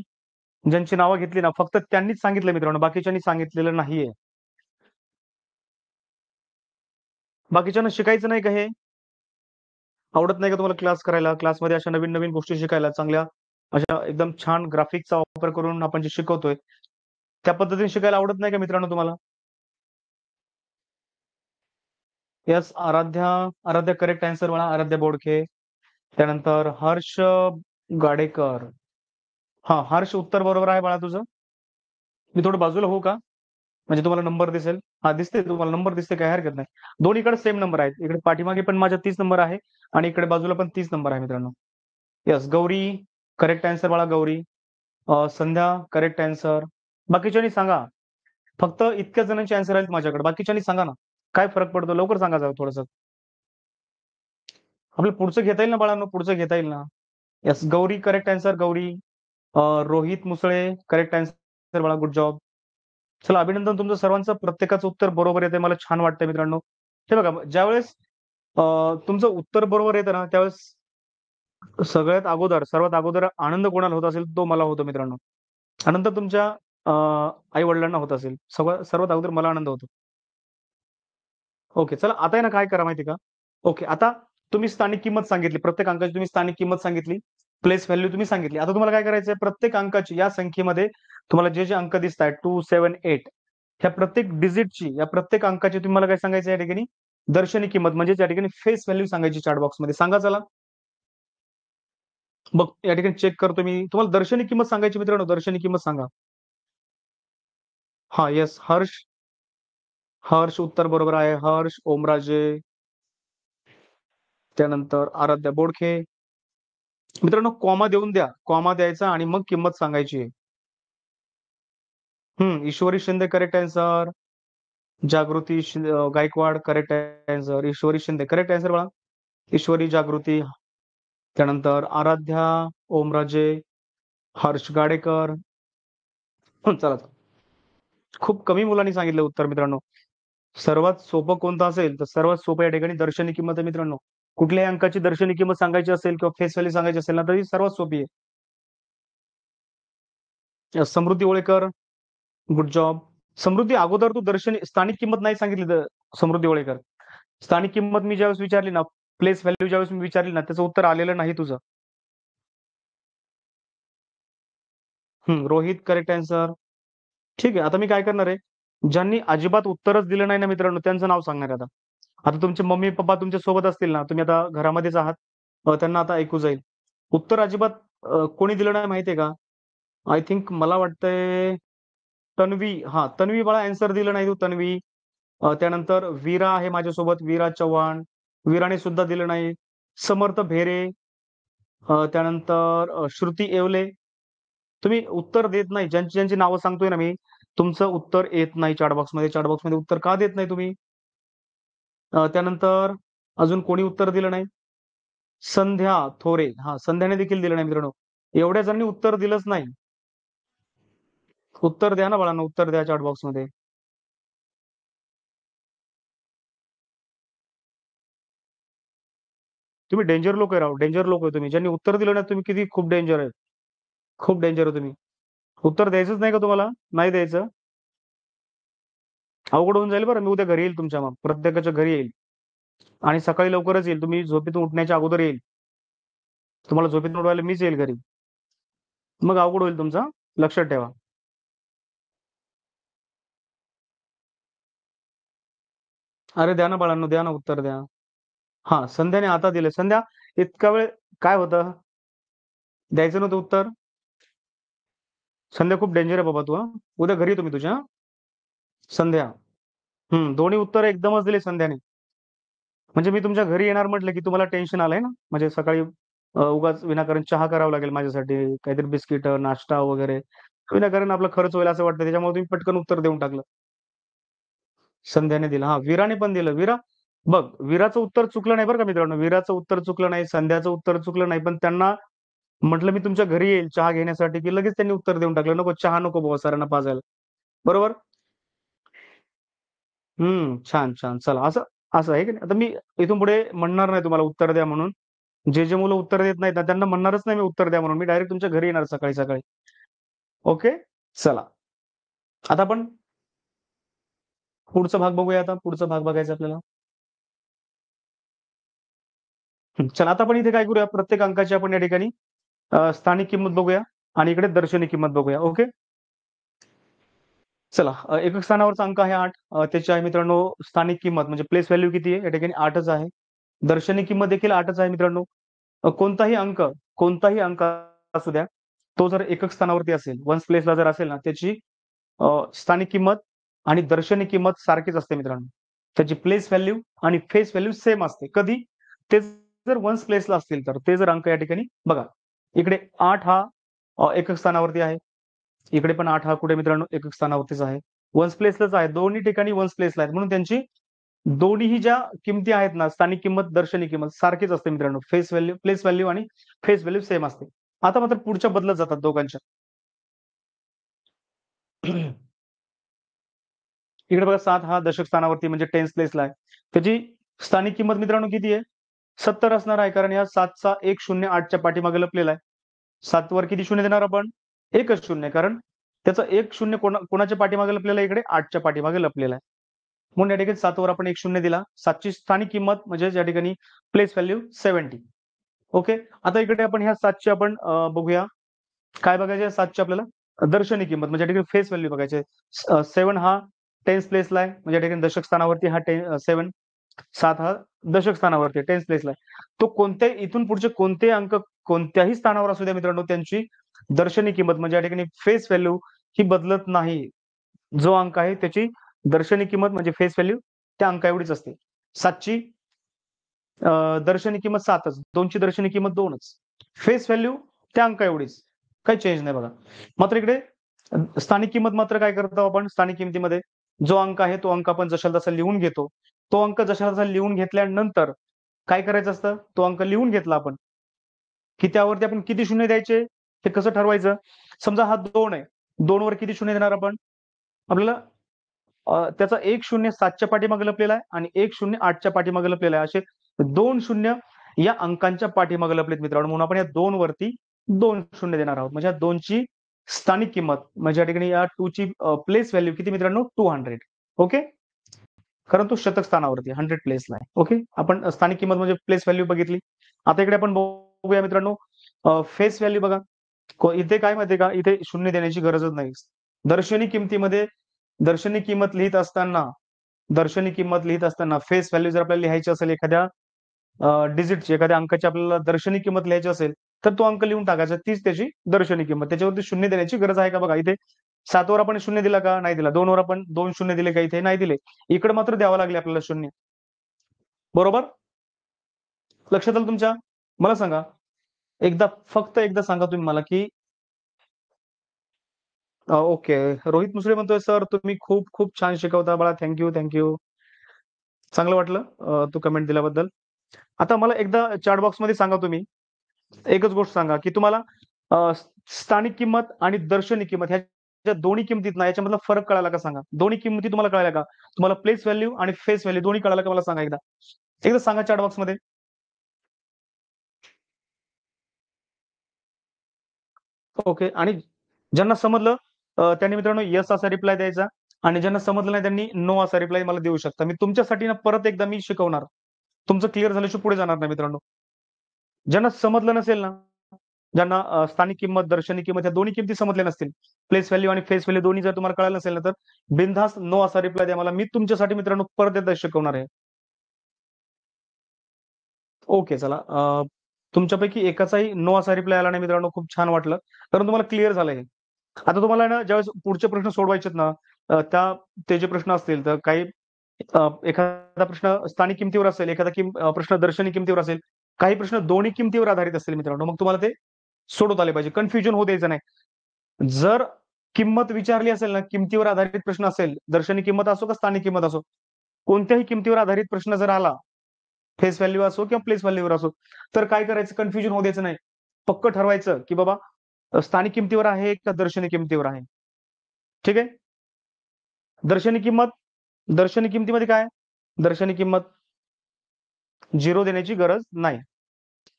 Speaker 1: ज्यांची नावं घेतली ना, फक्त त्यांनीच सांगितलं मित्रांनो, बाकीच्यांनी सांगितलेलं नाहीये. बाकीच्यांना शिकायचं नाही का हे? आवडत नाही का तुम्हाला क्लास करायला? क्लासमध्ये अशा नवीन-नवीन गोष्टी शिकायला, चांगल्या अशा एकदम छान ग्राफिक्सचा वापर करून आपण जे शिकवतोय, त्या पद्धतीने शिकायला आवडत नाही का मित्रांनो तुम्हाला? येस आराध्या करेक्ट आन्सर म्हणा. आराध्या बोडखे. त्यानंतर हर्ष गाडेकर. हां, हर्ष उत्तर बरोबर आहे बाळा तुझं. मी थोडं बाजूला होऊ का? म्हणजे तुम्हाला नंबर दिसेल. हां, दिसते तुम्हाला नंबर दिसते काही हरकत नाही. दोन्हीकडे सेम नंबर आहेत. इकडे पाठीमागे पण माझ्या 30 नंबर आहे आणि इकडे बाजूला पण 30 नंबर आहे मित्रांनो. यस, गौरी करेक्ट आन्सर बाळा, गौरी. संध्या करेक्ट आन्सर. बाकीच्यांनी सांगा. फक्त इतक्या जणांची आन्सर आहेत माझ्याकडे, बाकीच्यांनी सांगा ना. काय फरक पडतो, लवकर सांगा जरा थोडस. आपलं पुढचं घेता येईल ना बाळांनो, पुढचं घेता येईल ना. Yes, Gauri correct answer, Gauri. Rohit Musale correct answer बाळा, गुड जॉब. चला, अभिनंदन तुमचं सर्वांचं. प्रत्येकाचं उत्तर बरोबर येते, मला छान वाटतंय मित्रांनो. हे बघा, ज्यावेळेस तुमचं उत्तर बरोबर येतं ना, त्यावेळेस सर्वात अगोदर आनंद कोणाला होत असेल, तो मला होतो मित्रांनो. आनंद तुमच्या आई वडिलांना होत असेल, सर्वात अगोदर मला आनंद होतो. ओके, चला आता आहे ना, काय करा माहिती का. ओके, आता तुम्ही स्थानिक किंमत सांगितली, प्रत्येक अंकाची तुम्ही स्थानिक किंमत सांगितली, प्लेस व्हॅल्यू तुम्ही सांगितली. आता तुम्हाला काय करायचंय, प्रत्येक अंकाची या संख्येमध्ये तुम्हाला जे जे अंक दिसत आहेत 2, 7, 8, ह्या प्रत्येक डिजिटची, या प्रत्येक अंकाची तुम्हाला काय सांगायचं या ठिकाणी, दर्शनी किंमत म्हणजे या ठिकाणी फेस व्हॅल्यू सांगायची चॅट बॉक्स मध्ये. सांगा चला. बघ, या ठिकाणी चेक करतो मी. तुम्हाला दर्शनी किंमत सांगायची मित्रांनो, दर्शनी किंमत सांगा. हा, येस, हर्ष. हर्ष उत्तर बरोबर आहे. हर्ष, ओमराजे, त्यानंतर आराध्या बोडखे. मित्रांनो, कॉमा देऊन द्या, कॉमा द्यायचा आणि मग किंमत सांगायची. ईश्वरी शिंदे करेक्ट आन्सर. जागृती गायकवाड करेक्ट आन्सर. ईश्वरी शिंदे करेक्ट आन्सर बाळा. ईश्वरी, जागृती, त्यानंतर आराध्या, ओमराजे, हर्ष गाडेकर. चला, खूप कमी मुलांनी सांगितलं उत्तर मित्रांनो. सर्वात सोपं कोणतं असेल, तर सर्वात सोपं या ठिकाणी दर्शनी किंमत आहे मित्रांनो. कुठल्याही अंकाची दर्शनी किंमत सांगायची असेल किंवा फेस व्हॅल्यू सांगायची असेल ना, तर ही सर्वात सोपी आहे. समृद्धी ओळेकर, गुड जॉब. समृद्धी, अगोदर तू दर्शनी स्थानिक किंमत नाही सांगितली तर समृद्धी ओळेकर. स्थानिक किंमत मी ज्यावेळेस विचारली ना, प्लेस व्हॅल्यू ज्यावेळेस मी विचारली ना, त्याचं उत्तर आलेलं नाही तुझं. Rohit correct answer. ठीक आहे, आता मी काय करणार आहे, ज्यांनी अजिबात उत्तरच दिलं नाही ना मित्रांनो, त्यांचं नाव सांगणार आहे आता. आता तुमचे मम्मी पप्पा तुमच्या सोबत असतील ना, तुम्ही आता घरामध्येच आहात, त्यांना आता ऐकू जाईल. उत्तर अजिबात कोणी दिलं नाही माहितीये का. आय थिंक, मला वाटतंय तन्वी. हा, तन्वी बाळा आन्सर दिलं नाही तू, तन्वी. त्यानंतर वीरा आहे माझ्यासोबत, वीरा चव्हाण. वीराने सुद्धा दिलं नाही. समर्थ भेरे, त्यानंतर श्रुती येवले. तुम्ही उत्तर देत नाही, ज्यांची ज्यांची नावं सांगतोय ना मी, तुमचं उत्तर येत नाही चॅटबॉक्स मध्ये. चॅटबॉक्स मध्ये उत्तर का देत नाही तुम्ही. त्यानंतर अजून कोणी उत्तर दिलं नाही. संध्या थोरे, हा, संध्याने देखील दिलं नाही मित्रांनो. एवढ्या जणांनी उत्तर दिलंच नाही. उत्तर द्या ना बाळांनो, उत्तर द्या चॅटबॉक्स मध्ये. तुम्ही डेंजर लोक आहे राव, डेंजर लोक आहे तुम्ही. ज्यांनी उत्तर दिलं नाही तुम्ही, किती खूप डेंजर आहे. खूप डेंजर आहे तुम्ही. उत्तर द्यायचंच नाही का तुम्हाला, नाही द्यायचं. अवघड होऊन जाईल बरं. मी उद्या घरी येईल तुमच्या, मग प्रत्येकाच्या घरी येईल आणि सकाळी लवकरच येईल. तुम्ही झोपेतून उठण्याच्या अगोदर येईल. तुम्हाला झोपेतून उठवायला मीच येईल घरी. मग अवघड होईल तुमचा, लक्षात ठेवा. अरे द्या ना बाळांनो, द्या ना, उत्तर द्या. हा, संध्याने आता दिले. संध्या, इतका वेळ काय होतं, द्यायचं नव्हतं उत्तर. संध्या, खूप डेंजर आहे बाबा तू. उद्या घरी तुम्ही तुझ्या. संध्या, दोन्ही उत्तर एकदमच दिले संध्याने. म्हणजे मी तुमच्या घरी येणार म्हटलं की तुम्हाला टेन्शन आलंय ना. म्हणजे सकाळी उगाच विनाकारण चहा करावं लागेल माझ्यासाठी, काहीतरी बिस्किट, नाश्ता वगैरे, विनाकारण आपला खर्च होईल असं वाटतं, त्याच्यामुळे तुम्ही पटकन उत्तर देऊन टाकलं. संध्याने दिलं, हा, वीराने पण दिलं. वीरा, बघ, वीराचं उत्तर चुकलं नाही बरं का मित्रांनो. वीराचं उत्तर चुकलं नाही, संध्याचं उत्तर चुकलं नाही, पण त्यांना म्हटलं मी तुमच्या घरी येईल चहा घेण्यासाठी, की लगेच त्यांनी उत्तर देऊन टाकलं, नको चहा, नको बाबा सरांना पाजायला. बरोबर. छान छान. चला, असं असं आहे की नाही. आता मी इथून पुढे म्हणणार नाही तुम्हाला उत्तर द्या म्हणून. जे जे मुलं उत्तर देत नाहीत ना, त्यांना म्हणणारच नाही मी उत्तर द्या म्हणून. मी डायरेक्ट तुमच्या घरी येणार सकाळी सकाळी. ओके. चला, आता आपण पुढचा भाग बघूया. आता पुढचा भाग बघायचा आपल्याला. चला, आता आपण इथे काय करूया, प्रत्येक अंकाची आपण या ठिकाणी स्थानिक किंमत बघूया आणि इकडे दर्शनी किंमत बघूया. ओके. चला, एकक स्थानावरचा अंक आहे 8. त्याची आहे मित्रांनो स्थानिक किंमत म्हणजे प्लेस व्हॅल्यू किती आहे, या ठिकाणी 8च आहे. दर्शनी किंमत देखील 8च आहे मित्रांनो. कोणताही अंक असू द्या, तो जर एकक स्थानावरती असेल, वन्स प्लेसला जर असेल ना, त्याची स्थानिक किंमत आणि दर्शनी किंमत सारखीच असते मित्रांनो. त्याची प्लेस व्हॅल्यू आणि फेस व्हॅल्यू सेम असते. कधी, ते जर वन्स प्लेसला असतील तर ते जर अंक या ठिकाणी बघा, इकडे 8 हा एकक स्थानावरती आहे. इकडे पण 8 हा कुठे मित्रांनो एकक स्थानावरतीच आहे. वन्स प्लेसलाच आहे. दोन्ही ठिकाणी वन्स प्लेसला आहेत. म्हणून त्यांची दोन्हीही ज्या किमती आहेत ना, स्थानिक किंमत, दर्शनी किंमत सारखीच असते मित्रांनो. फेस व्हॅल्यू, प्लेस व्हॅल्यू आणि फेस व्हॅल्यू सेम असते. आता मात्र पुढच्या बदलत जातात दोघांच्या. इकडे बघा 7 हा दशक स्थानावरती म्हणजे टेन्स प्लेसला आहे. त्याची स्थानिक किंमत मित्रांनो किती आहे? 70 असणार आहे. कारण या 7चा 1 0 8च्या पाठीमागे लपलेला आहे. 7 वर किती शून्य देणार आपण? एकच शून्य. कारण त्याचा 1 0 कोणाच्या पाठीमागे लपलेला आहे? इकडे 8च्या पाठीमागे लपलेला आहे. म्हणून या ठिकाणी 7 वर आपण 1 0 दिला. 7ची स्थानिक किंमत म्हणजे या ठिकाणी प्लेस व्हॅल्यू 70. ओके. आता इकडे आपण ह्या 7ची आपण बघूया. काय बघायचे 7ची आपल्याला? दर्शनी किंमत म्हणजे या ठिकाणी फेस व्हॅल्यू बघायचे. 7 हा टेन्स प्लेसला आहे. म्हणजे या ठिकाणी दशक स्थानावरती हा 7. 7 हा दशक स्थानावरती टेन्स प्लेसला आहे. तो कोणत्याही इथून पुढचे कोणतेही अंक कोणत्याही स्थानावर असू द्या मित्रांनो, त्यांची दर्शनी किंमत म्हणजे या ठिकाणी फेस व्हॅल्यू ही बदलत नाही. जो अंक आहे त्याची दर्शनी किंमत म्हणजे फेस व्हॅल्यू त्या अंका एवढीच असते. 7ची दर्शनी किंमत 7च, 2ची दर्शनी किंमत 2च. फेस व्हॅल्यू त्या अंका एवढीच. काही चेंज नाही बघा. मात्र इकडे स्थानिक किंमत मात्र काय करतो आपण? स्थानिक किमतीमध्ये जो अंक आहे तो अंक आपण जशाला तसा लिहून घेतो. तो अंक जशाला तसा लिहून घेतल्यानंतर काय करायचं असतं? तो अंक लिहून घेतला आपण की त्यावरती आपण किती शून्य द्यायचे हे कसं ठरवायचं? समजा हा 2 आहे. 2 वर किती शून्य देणार आपण? आपल्याला त्याचा 1 0 7च्या पाठीमागे लपलेला आहे आणि 1 0 8च्या पाठीमागे लपलेला आहे. असे 2 शून्य या अंकांच्या पाठीमागे लपलेत मित्रांनो. म्हणून आपण या 2 वरती 2 शून्य देणार आहोत. म्हणजे या 2ची स्थानिक किंमत म्हणजे या ठिकाणी या 2 ची प्लेस व्हॅल्यू किती मित्रांनो? 200. ओके. कारण तो शतक स्थानावरती 100 प्लेसला आहे. ओके. आपण स्थानिक किंमत म्हणजे प्लेस व्हॅल्यू बघितली. आता इकडे आपण बघूया मित्रांनो फेस व्हॅल्यू बघा. इथे काय माहितीये का? इथे शून्य देण्याची गरजच नाही. दर्शनी किमतीमध्ये दर्शनी किंमत लिहित असताना फेस व्हॅल्यू जर आपल्याला लिहायची असेल एखाद्या डिजिटची, एखाद्या अंकाची आपल्याला दर्शनी किंमत लिहायची असेल, तर तो अंक लिहून टाकायचा. तीच त्याची दर्शनी किंमत. त्याच्यावरती शून्य देण्याची गरज आहे का बघा. इथे 7 वर आपण शून्य दिला का? नाही दिला. 2 वर आपण 2 शून्य दिले का? इथे नाही दिले. इकडे मात्र द्यावं लागले आपल्याला शून्य. बरोबर? लक्षात आलं तुमच्या? मला सांगा, फक्त एकदा सांगा तुम्ही मला की ओके. रोहित मुसळे म्हणतोय, "सर तुम्ही खूप खूप छान शिकवता बाळा. Thank you, thank you." चांगलं वाटलं तू कमेंट दिल्याबद्दल. आता मला एकदा चॅट बॉक्समध्ये सांगा तुम्ही, एकच गोष्ट सांगा की तुम्हाला स्थानिक किंमत आणि दर्शनी किंमत ह्या दोन्ही किमतीत ना याच्यामधला फरक कळाला का सांगा? दोन्ही किमती तुम्हाला कळाल्या का? तुम्हाला प्लेस व्हॅल्यू आणि फेस व्हॅल्यू दोन्ही कळालं का मला सांगा एकदा? एकदा सांगा चॅट बॉक्समध्ये. ओके. आणि ज्यांना समजलं त्यांनी मित्रांनो येस असा रिप्लाय द्यायचा आणि ज्यांना समजलं नाही त्यांनी नो असा रिप्लाय मला देऊ शकता. मी तुमच्यासाठी ना परत एकदा मी शिकवणार. तुमचं क्लिअर झाल्याशिवाय पुढे जाणार नाही मित्रांनो. ज्यांना समजलं नसेल ना, ज्यांना स्थानिक किंमत, दर्शनी किंमत या दोन्ही किमती समजल्या नसतील, प्लेस व्हॅल्यू आणि फेस व्हॅल्यू दोन्ही जर तुम्हाला कळालं नसेल ना, तर बिनधास्त नो असा रिप्लाय द्या मला. मी तुमच्यासाठी मित्रांनो परत एकदा शिकवणार आहे. ओके चला. तुमच्यापैकी एकाचाही नो असा रिप्लाय आला नाही मित्रांनो. खूप छान वाटलं. कारण तुम्हाला क्लिअर झालं हे. आता तुम्हाला ना ज्यावेळेस पुढचे प्रश्न सोडवायचेत ना, ते जे प्रश्न असतील तर काही एखादा प्रश्न स्थानिक किमतीवर असेल, एखादा प्रश्न दर्शनी किमतीवर असेल, काही प्रश्न दोन्ही किमतीवर आधारित असतील मित्रांनो. मग तुम्हाला ते सोडवता आले पाहिजे. कन्फ्युजन होऊ द्यायचं नाही. जर किंमत विचारली असेल ना, किमतीवर आधारित प्रश्न असेल, दर्शनी किंमत असो का स्थानिक किंमत असो, कोणत्याही किमतीवर आधारित प्रश्न जर आला, फेस व्हॅल्यू असो किंवा प्लेस व्हॅल्यूवर असो, तर काय करायचं? कन्फ्युजन होऊ द्यायचं नाही. पक्क ठरवायचं की बाबा स्थानिक किमतीवर आहे का दर्शनी किमतीवर आहे. ठीक आहे. दर्शनी किंमत दर्शनी किमतीमध्ये काय आहे? दर्शनी किंमत 0 देण्याची गरज नाही.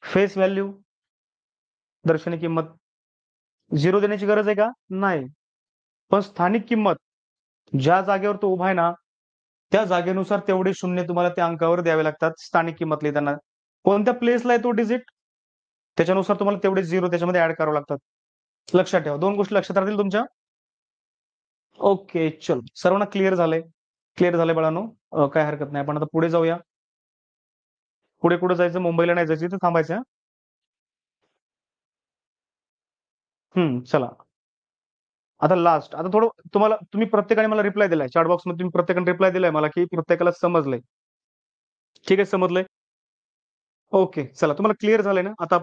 Speaker 1: फेस व्हॅल्यू दर्शनी किंमत 0 देण्याची गरज आहे का? नाही. पण स्थानिक किंमत ज्या जागेवर तो उभा आहे ना, त्या जागेनुसार तेवढे शून्य तुम्हाला त्या अंकावर द्यावे लागतात स्थानिक किंमत लिहिताना. कोणत्या प्लेसला आहे तो डिजिट, त्याच्यानुसार तुम्हाला तेवढे 0 त्याच्यामध्ये ॲड करावे लागतात. लक्षात ठेवा. 2 गोष्टी लक्षात राहतील तुमच्या. ओके. चलो. सर्वांना क्लिअर झालंय? क्लिअर झालंय बाळांनो? काही हरकत नाही. आपण आता पुढे जाऊया. पुढे कुठे जायचं? मुंबईला नाही जायचं, इथे थांबायचं हां. चला. आता लास्ट. आता थोडं तुम्ही प्रत्येकाने मला रिप्लाय दिलाय. चॅट बॉक्समध्ये तुम्ही प्रत्येकाने रिप्लाय दिलाय मला, की प्रत्येकाला समजलंय. ठीक आहे, समजलंय. ओके, चला तुम्हाला क्लिअर झालंय ना? आता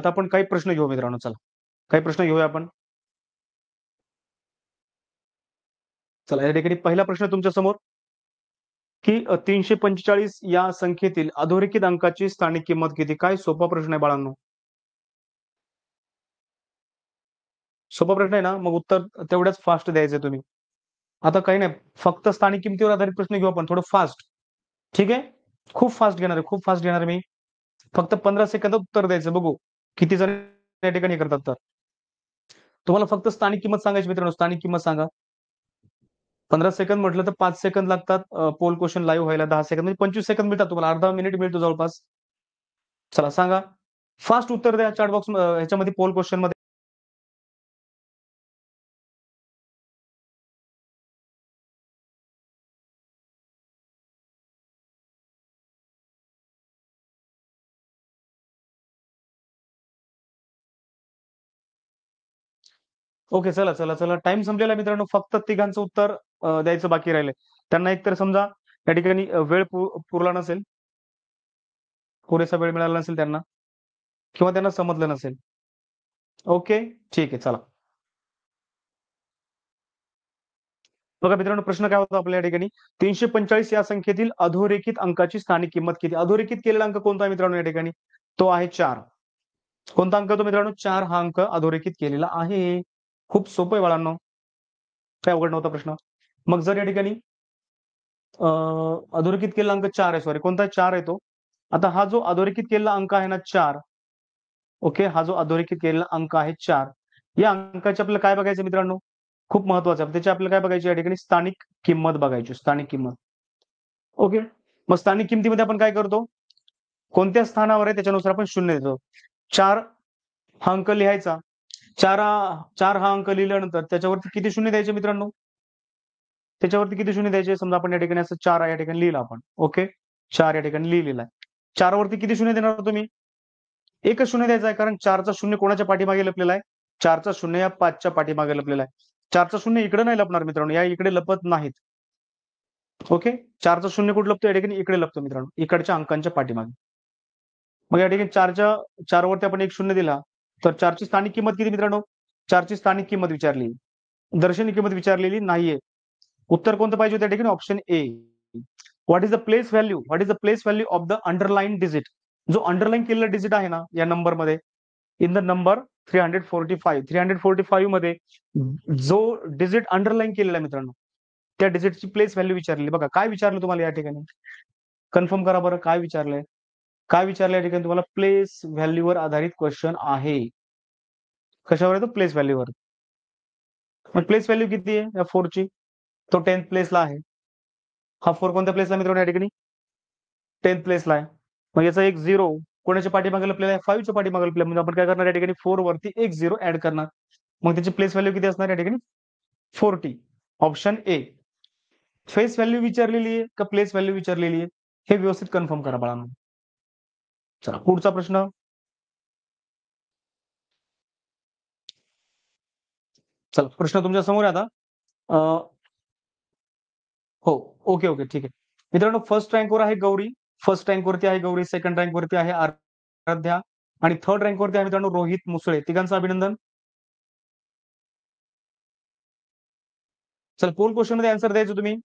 Speaker 1: आपण काही प्रश्न घेऊ मित्रांनो. चला, काही प्रश्न घेऊया आपण. चला, या ठिकाणी पहिला प्रश्न तुमच्या समोर, की 345 या संख्येतील अधोरेखित अंकाची स्थानिक किंमत किती? काय सोपा प्रश्न आहे बाळांनो. सोपा प्रश्न आहे ना, मग उत्तर तेवढ्याच फास्ट द्यायचंय तुम्ही. आता काही नाही, फक्त स्थानिक किमतीवर आधारित प्रश्न घेऊ आपण, थोडं फास्ट. ठीक आहे? खूप फास्ट घेणार आहे, खूप फास्ट घेणार आहे मी. फक्त 15 सेकंदात उत्तर द्यायचं, बघू किती जण या ठिकाणी हे करतात तर. तुम्हाला फक्त स्थानिक किंमत सांगायची मित्रांनो, स्थानिक किंमत सांगा. 15 सेकंद म्हटलं तर 5 सेकंद लागतात पोल क्वेश्चन लाईव्ह व्हायला. 10 सेकंद म्हणजे 25 सेकंद मिळतात तुम्हाला, अर्धा मिनिट मिळतो जवळपास. चला सांगा, फास्ट उत्तर द्या चॅट बॉक्स ह्याच्यामध्ये, पोल क्वेश्चन मध्ये. ओके, चला चला चला, टाइम संपलेला आहे मित्रांनो. फक्त तिघांचं उत्तर द्यायचं बाकी राहिलंय. त्यांना एकतर समजा या ठिकाणी वेळ पुरला नसेल, पुरेसा वेळ मिळाला नसेल त्यांना, किंवा त्यांना समजलं नसेल. ओके, ठीक आहे, चला. बघा मित्रांनो, प्रश्न काय होता आपल्या या ठिकाणी, 345 या संख्येतील अधोरेखित अंकाची स्थानिक किंमत किती? अधोरेखित केलेला अंक कोणता आहे मित्रांनो या ठिकाणी? तो आहे 4. कोणता अंक तो मित्रांनो? 4 हा अंक अधोरेखित केलेला आहे. खूप सोपं आहे बाळांनो, काय अवघड नव्हता प्रश्न. मग जर या ठिकाणी अधोरेखित केलेला अंक 4 आहे, सॉरी कोणता 4 आहे तो. आता हा जो अधोरेखित केलेला अंक आहे ना 4, ओके, हा जो अधोरेखित केलेला अंक आहे 4, या अंकाचे आपल्याला काय बघायचं मित्रांनो? खूप महत्वाचं आहे. त्याची आपल्याला काय बघायची या ठिकाणी? स्थानिक किंमत बघायची, स्थानिक किंमत. ओके, मग स्थानिक किमतीमध्ये आपण काय करतो? कोणत्या स्थानावर आहे त्याच्यानुसार आपण शून्य देतो. 4 हा अंक लिहायचा. 4 हा अंक लिहिल्यानंतर त्याच्यावरती किती शून्य द्यायचे मित्रांनो? त्याच्यावरती किती शून्य द्यायचे? समजा आपण या ठिकाणी असं 4 या ठिकाणी लिहिलं आपण. ओके, 4 या ठिकाणी लिहिलेला आहे. 4 वरती किती शून्य देणार तुम्ही? एकच शून्य द्यायचा आहे, कारण 4चा शून्य कोणाच्या पाठीमागे लपलेला आहे? 4चा शून्य या 5च्या पाठीमागे लपलेला आहे. 4चा शून्य इकडे नाही लपणार मित्रांनो, या इकडे लपत नाहीत. ओके, 4चा शून्य कुठे लपतो? या ठिकाणी इकडे लपतो मित्रांनो, इकडच्या अंकांच्या पाठीमागे. मग या ठिकाणी 4 वरती आपण एक शून्य दिला, तर 4ची स्थानिक किंमत किती मित्रांनो? 4ची स्थानिक किंमत विचारली, दर्शनी किंमत विचारलेली नाहीये. उत्तर कोणतं पाहिजे त्या ठिकाणी? Option A. What is the place value? What is the place value of the underline digit? जो अंडरलाईन केलेला डिजिट आहे ना या नंबर मध्ये, इन द नंबर 345, 345 मध्ये जो डिजिट अंडरलाईन केलेला आहे मित्रांनो, त्या डिजिटची प्लेस व्हॅल्यू विचारलेली. बघा काय विचारलं तुम्हाला या ठिकाणी, कन्फर्म करा बरं, काय विचारलंय? काय विचारलं या ठिकाणी तुम्हाला? प्लेस व्हॅल्यूवर आधारित क्वेश्चन आहे. कशावर आहे तो? प्लेस व्हॅल्यूवर. मग प्लेस व्हॅल्यू किती आहे या 4 ची? तो 10th प्लेसला आहे. हा 4 कोणत्या प्लेसला मित्रांनो? या ठिकाणी 10th प्लेसला आहे. मग याचा एक 0 कोणाच्या पाठीमागे लपलेला आहे? 5 च्या पाठीमागे लपलेला आहे. म्हणजे आपण काय करणार या ठिकाणी? 4 वरती एक 0 ऍड करणार. मग त्याची प्लेस व्हॅल्यू किती असणार या ठिकाणी? 40. Option A. फेस व्हॅल्यू विचारलेली आहे का प्लेस व्हॅल्यू विचारलेली आहे? हे व्यवस्थित कन्फर्म करा बाळांनो. चला, पुढचा प्रश्न. चला, प्रश्न तुमच्या समोर आहे आता. हो, ओके ओके, ठीक आहे मित्रांनो. फर्स्ट रँकवर आहे गौरी, फर्स्ट रँकवरती आहे गौरी, सेकंड रँकवरती आहे आराध्या, आणि थर्ड रँकवरती आहे मित्रांनो रोहित मुसळे. तिघांचं अभिनंदन. चल, पोल क्वेश्चन मध्ये आन्सर द्यायचं तुम्ही.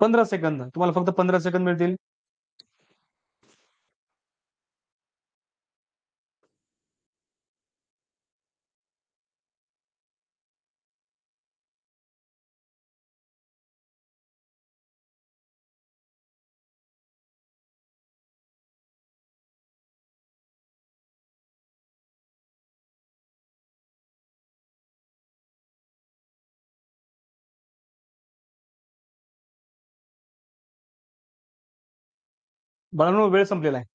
Speaker 1: 15 सेकंद, तुम्हाला फक्त 15 सेकंद मिळतील. बाळांनो, वेळ संपलेला आहे.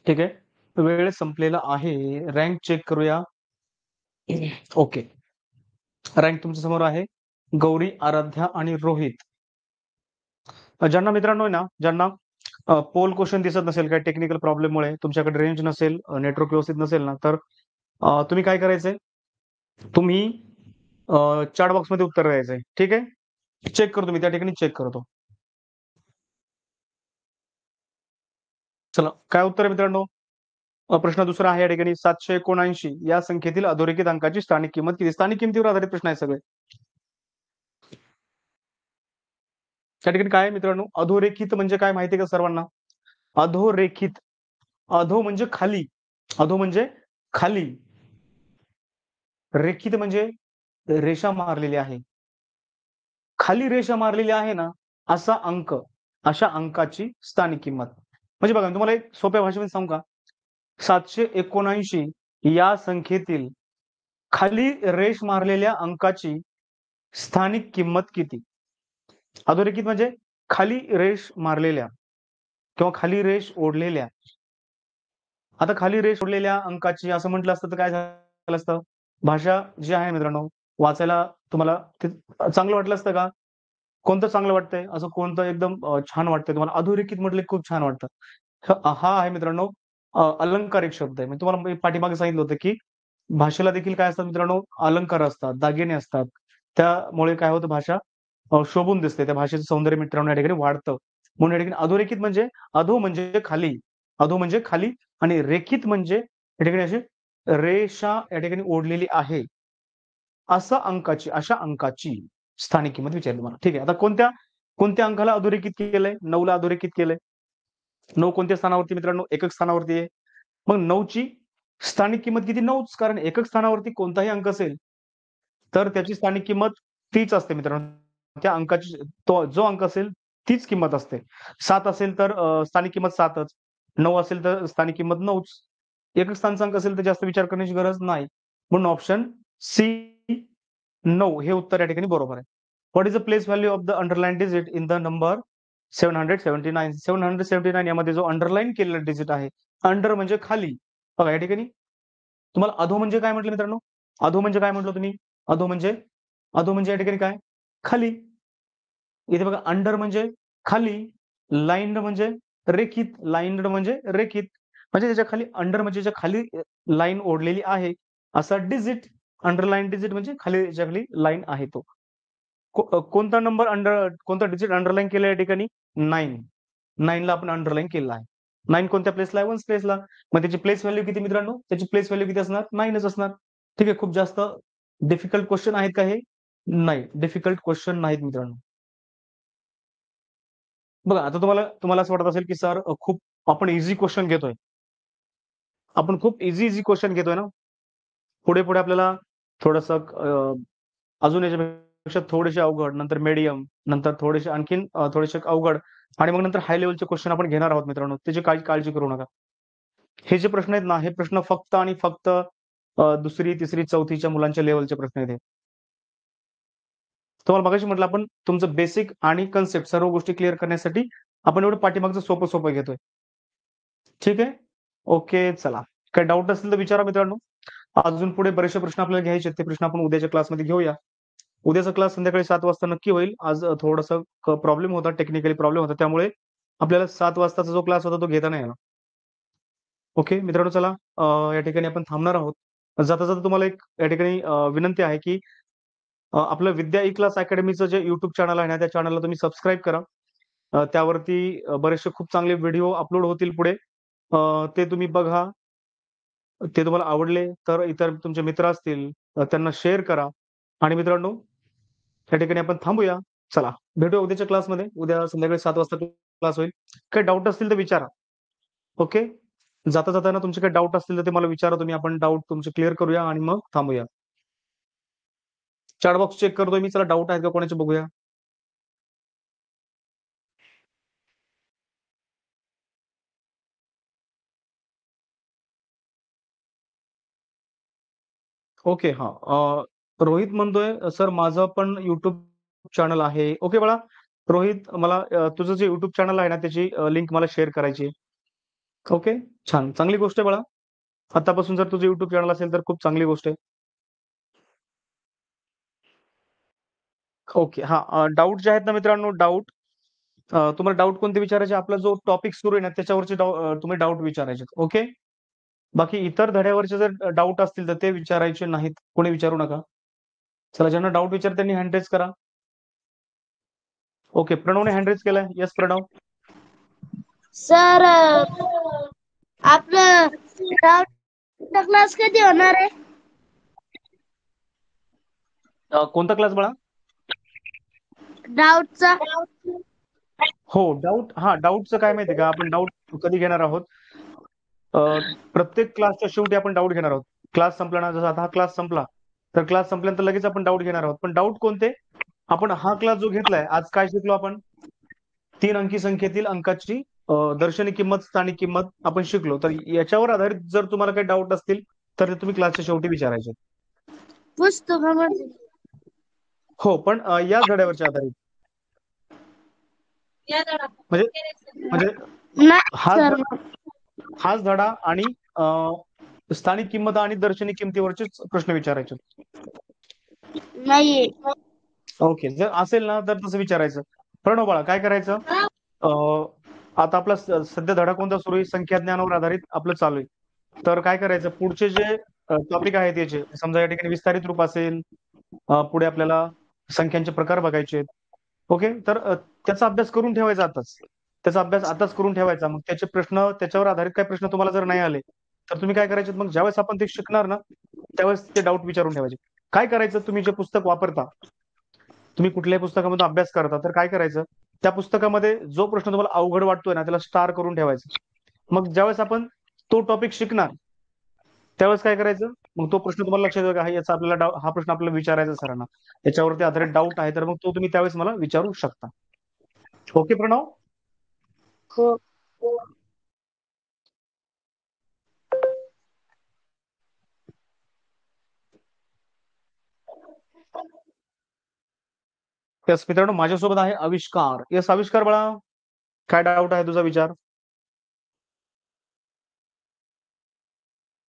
Speaker 1: ठीक आहे, वेळ संपलेला आहे. रँक चेक करूया. ओके, रँक तुमच्या समोर आहे. गौरी, आराध्या आणि रोहित. ज्यांना मित्रांनो आहे ना, ज्यांना पोल क्वेश्चन दिसत नसेल, काही टेक्निकल प्रॉब्लेममुळे तुमच्याकडे रेंज नसेल, नेटवर्क व्यवस्थित नसेल ना, तर तुम्ही काय करायचंय? तुम्ही चॅट बॉक्समध्ये उत्तर द्यायचंय. ठीक आहे, चेक करतो मी त्या ठिकाणी, चेक करतो. चला, काय उत्तर आहे मित्रांनो? प्रश्न दुसरा आहे या ठिकाणी, 779 या संख्येतील अधोरेखित अंकाची स्थानिक किंमत किती? स्थानिक किमतीवर आधारित प्रश्न आहे सगळे. त्या ठिकाणी काय आहे मित्रांनो, अधोरेखित म्हणजे काय माहिती आहे का सर्वांना? अधोरेखित, अधो म्हणजे खाली, अधो म्हणजे खाली, रेखित म्हणजे रेषा मारलेली आहे. खाली रेषा मारलेली आहे ना, असा अंक, अशा अंकाची स्थानिक किंमत. म्हणजे बघा, मी तुम्हाला एक सोप्या भाषेमध्ये सांगू का? 779 या संख्येतील खाली रेष मारलेल्या अंकाची स्थानिक किंमत किती? अधोरेखित म्हणजे खाली रेष मारलेल्या किंवा खाली रेष ओढलेल्या. आता खाली रेष ओढलेल्या अंकाची असं म्हटलं असतं तर काय झालं असतं? भाषा जी आहे मित्रांनो, वाचायला तुम्हाला ते चांगलं वाटलं असतं का? कोणतं चांगलं वाटतंय? असं कोणतं एकदम छान वाटतंय तुम्हाला? अधोरेखित म्हटलं की खूप छान वाटतं. हा आहे मित्रांनो अलंकारिक शब्द आहे. मी तुम्हाला मी पाठीमागे सांगितलं होतं, की भाषेला देखील काय असतात मित्रांनो, अलंकार असतात, दागिने असतात. त्यामुळे काय होतं, भाषा शोभून दिसते. त्या भाषेचं सौंदर्य मित्रांनो या ठिकाणी वाढतं. म्हणून या ठिकाणी अधोरेखित म्हणजे अधो म्हणजे खाली, अधो म्हणजे खाली आणि रेखित म्हणजे या ठिकाणी अशी रेषा या ठिकाणी ओढलेली आहे. अशा अंकाची स्थानिक किंमत विचारली मला. ठीक आहे. आता कोणत्या कोणत्या अंकाला अधोरेखित केलंय? 9 ला अधोरेखित केलंय. 9 कोणत्या स्थानावरती मित्रांनो? एकक स्थानावरती आहे. मग 9 ची स्थानिक किंमत किती? 9च. कारण एकक स्थानावरती कोणताही अंक असेल, तर त्याची स्थानिक किंमत तीच असते मित्रांनो. त्या अंकाची तो जो अंक असेल तीच किंमत असते. 7 असेल तर स्थानिक किंमत 7च. 9 असेल तर स्थानिक किंमत 9च. एकक स्थानचा अंक असेल तर जास्त विचार करण्याची गरज नाही. म्हणून ऑप्शन सी 9 हे उत्तर या ठिकाणी बरोबर आहे. What is the place value of the underline digit in the number 779? 779 यामध्ये जो अंडरलाईन केलेला डिजिट आहे, अंडर म्हणजे खाली. बघा या ठिकाणी तुम्हाला अधो म्हणजे काय म्हटलं मित्रांनो? अधो म्हणजे काय म्हटलं तुम्ही? अधो म्हणजे अधो म्हणजे या ठिकाणी काय? खाली. इथे बघा अंडर म्हणजे खाली, लाईन्ड म्हणजे रेखित, लाईन्ड म्हणजे रेखित. म्हणजे त्याच्या खाली अंडर म्हणजे त्याच्या खाली लाईन ओढलेली आहे. असा डिजिट, अंडरलाईन डिजिट म्हणजे खाली त्याच्या खाली लाईन आहे तो. कोणता नंबर कोणता डिजिट अंडरलाईन केलं या ठिकाणी? 9. 9 ला आपण अंडरलाईन केलेलं आहे. 9 कोणत्या प्लेसला आहे? 1st प्लेसला. मग त्याची प्लेस व्हॅल्यू किती मित्रांनो? त्याची प्लेस व्हॅल्यू किती असणार? 9च असणार. ठीक आहे. खूप जास्त डिफिकल्ट क्वेश्चन आहेत का हे? नाही. डिफिकल्ट क्वेश्चन नाहीत मित्रांनो. बघा आता तुम्हाला तुम्हाला असं वाटत असेल, की सर खूप आपण ईझी क्वेश्चन घेतोय. आपण खूप ईझी क्वेश्चन घेतोय ना? पुढे-पुढे आपल्याला थोडंसं अजून याच्यापेक्षा थोडेसे अवघड, नंतर मीडियम, नंतर थोडेसे आणखीन थोडेसे अवघड आणि मग नंतर हाय लेव्हलचे क्वेश्चन आपण घेणार आहोत मित्रांनो. त्याची काही काळजी करू नका. हे जे प्रश्न आहेत ना, हे प्रश्न फक्त आणि फक्त 2री, 3री, 4थीच्या मुलांच्या लेव्हलचे प्रश्न आहेत हे. तुम्हाला मगाशी म्हटलं आपण तुमचं बेसिक आणि कन्सेप्ट सर्व गोष्टी क्लिअर करण्यासाठी आपण एवढं पाठीमागचं सोपं-सोपं घेतोय. ठीक आहे? ओके, चला. काही डाऊट असेल तर विचारा मित्रांनो. अजून पुढे बरेचसे प्रश्न आपल्याला घ्यायचे आहेत. ते प्रश्न आपण उद्याच्या क्लासमध्ये घेऊया. उद्याचा क्लास संध्याकाळी 7 वाजता नक्की होईल. आज थोडासा प्रॉब्लेम होता, टेक्निकली प्रॉब्लेम होता. त्यामुळे आपल्याला 7 वाजताचा जो क्लास होता तो घेता नाही आला. ओके मित्रांनो, चला या ठिकाणी आपण थांबणार आहोत. जाता-जाता तुम्हाला एक या ठिकाणी विनंती आहे, की आपलं विद्या ई क्लास अकॅडमीचं जे YouTube चॅनल आहे ना, त्या चॅनलला तुम्ही सबस्क्राईब करा. त्यावरती बरेचसे खूप चांगले व्हिडिओ अपलोड होतील पुढे. ते तुम्ही बघा. ते तुम्हाला आवडले तर इतर तुमचे मित्र असतील त्यांना शेअर करा. आणि मित्रांनो, त्या ठिकाणी आपण थांबूया. चला, भेटूया उद्याच्या क्लासमध्ये. उद्या संध्याकाळी 7 वाजता क्लास होईल. काही डाऊट असतील तर विचारा. ओके. जाता-जाताना तुमचे काही डाऊट असतील तर ते मला विचारा तुम्ही. आपण डाऊट तुमचे क्लिअर करूया आणि मग थांबूया. चॅट बॉक्स चेक करतोय मी. चला, डाऊट आहेत का कोणाचे बघूया. ओके. हां. रोहित म्हणतोय, "सर माझं पण YouTube चॅनल आहे." ओके बाळा. रोहित, मला तुझं जे YouTube चॅनल आहे ना, त्याची लिंक मला शेअर करायची आहे. ओके. छान. चांगली गोष्ट आहे बाळा. आतापासून जर तुझं YouTube चॅनल असेल तर खूप चांगली गोष्ट आहे. ओके. हां. डाउट जे आहेत ना मित्रांनो, तुम्हाला डाउट कोणते विचारायचे? आपला जो टॉपिक सुरू आहे ना, त्याच्यावरचे तुम्ही डाउट विचारायचे. ओके. बाकी इतर धड्यावरचे जर डाउट असतील तर ते विचारायचे नाहीत. कोणी विचारू नका. चला, ज्यांना डाऊट विचार त्यांनी हँड रेज करा. ओके, प्रणवने हँड रेज केलाय. येस प्रणव.
Speaker 2: सर आपलं डाऊटचा क्लास कधी होणार आहे?
Speaker 1: कोणता क्लास बाळा?
Speaker 2: डाऊटचा.
Speaker 1: हो, डाऊट. हा, डाऊटचं काय माहितीये का, आपण डाऊट कधी घेणार आहोत? प्रत्येक क्लासच्या शेवटी आपण डाऊट घेणार आहोत. क्लास संपला ना, जसा आता हा क्लास संपला, तर क्लास संपल्यानंतर लगेच आपण डाऊट घेणार आहोत. पण डाऊट कोणते? आपण हा क्लास जो घेतलाय, आज काय शिकलो आपण? 3 अंकी संख्येतील अंकाची दर्शनी किंमत, स्थानिक किंमत आपण शिकलो. तर याच्यावर आधारित जर तुम्हाला काही डाऊट असतील तर ते तुम्ही क्लासच्या शेवटी विचारायचे.
Speaker 2: पुस्तकामध्ये.
Speaker 1: हो, पण याच धड्यावरच्या आधारित. म्हणजे म्हणजे
Speaker 2: नाही
Speaker 1: हाच
Speaker 2: सर.
Speaker 1: हाच धडा आणि स्थानिक किंमत आणि दर्शनी किंमतीवरचेच प्रश्न विचारायचे.
Speaker 2: नाही.
Speaker 1: ओके, जर असेल ना तर तसं विचारायचं. प्रणव बाळा, काय करायचं? आता आपला सध्या धडा कोणता सुरू आहे? संख्या ज्ञानावर आधारित आपलं चालू आहे. तर काय करायचं, पुढचे जे टॉपिक आहेत याचे, समजा या ठिकाणी विस्तारित रूप असेल, पुढे आपल्याला संख्यांचे प्रकार बघायचे आहेत. ओके, तर त्याचा अभ्यास करून ठेवायचा आताच. त्याचा अभ्यास आताच करून ठेवायचा. मग त्याचे प्रश्न, त्याच्यावर आधारित काही प्रश्न तुम्हाला जर नाही आले तर तुम्ही काय करायचे, मग ज्यावेळेस आपण ते शिकणार ना त्यावेळेस ते डाऊट विचारून ठेवायचे. काय करायचं, तुम्ही जे पुस्तक वापरता, तुम्ही कुठल्याही पुस्तकामधून अभ्यास करता, तर काय करायचं, त्या पुस्तकामध्ये जो प्रश्न तुम्हाला अवघड वाटतोय ना त्याला स्टार करून ठेवायचं. मग ज्यावेळेस आपण तो टॉपिक शिकणार त्यावेळेस काय करायचं, मग तो प्रश्न तुम्हाला लक्षात येतो का, याचा आपल्याला हा प्रश्न आपल्याला विचारायचा सरांना, याच्यावरती आधारित डाऊट आहे, तर मग तो तुम्ही त्यावेळेस मला विचारू शकता. ओके प्रणव?
Speaker 2: हो.
Speaker 1: येस मित्रांनो, माझ्यासोबत आहे आविष्कार. येस आविष्कार बाळा, काय डाऊट आहे तुझा, विचार.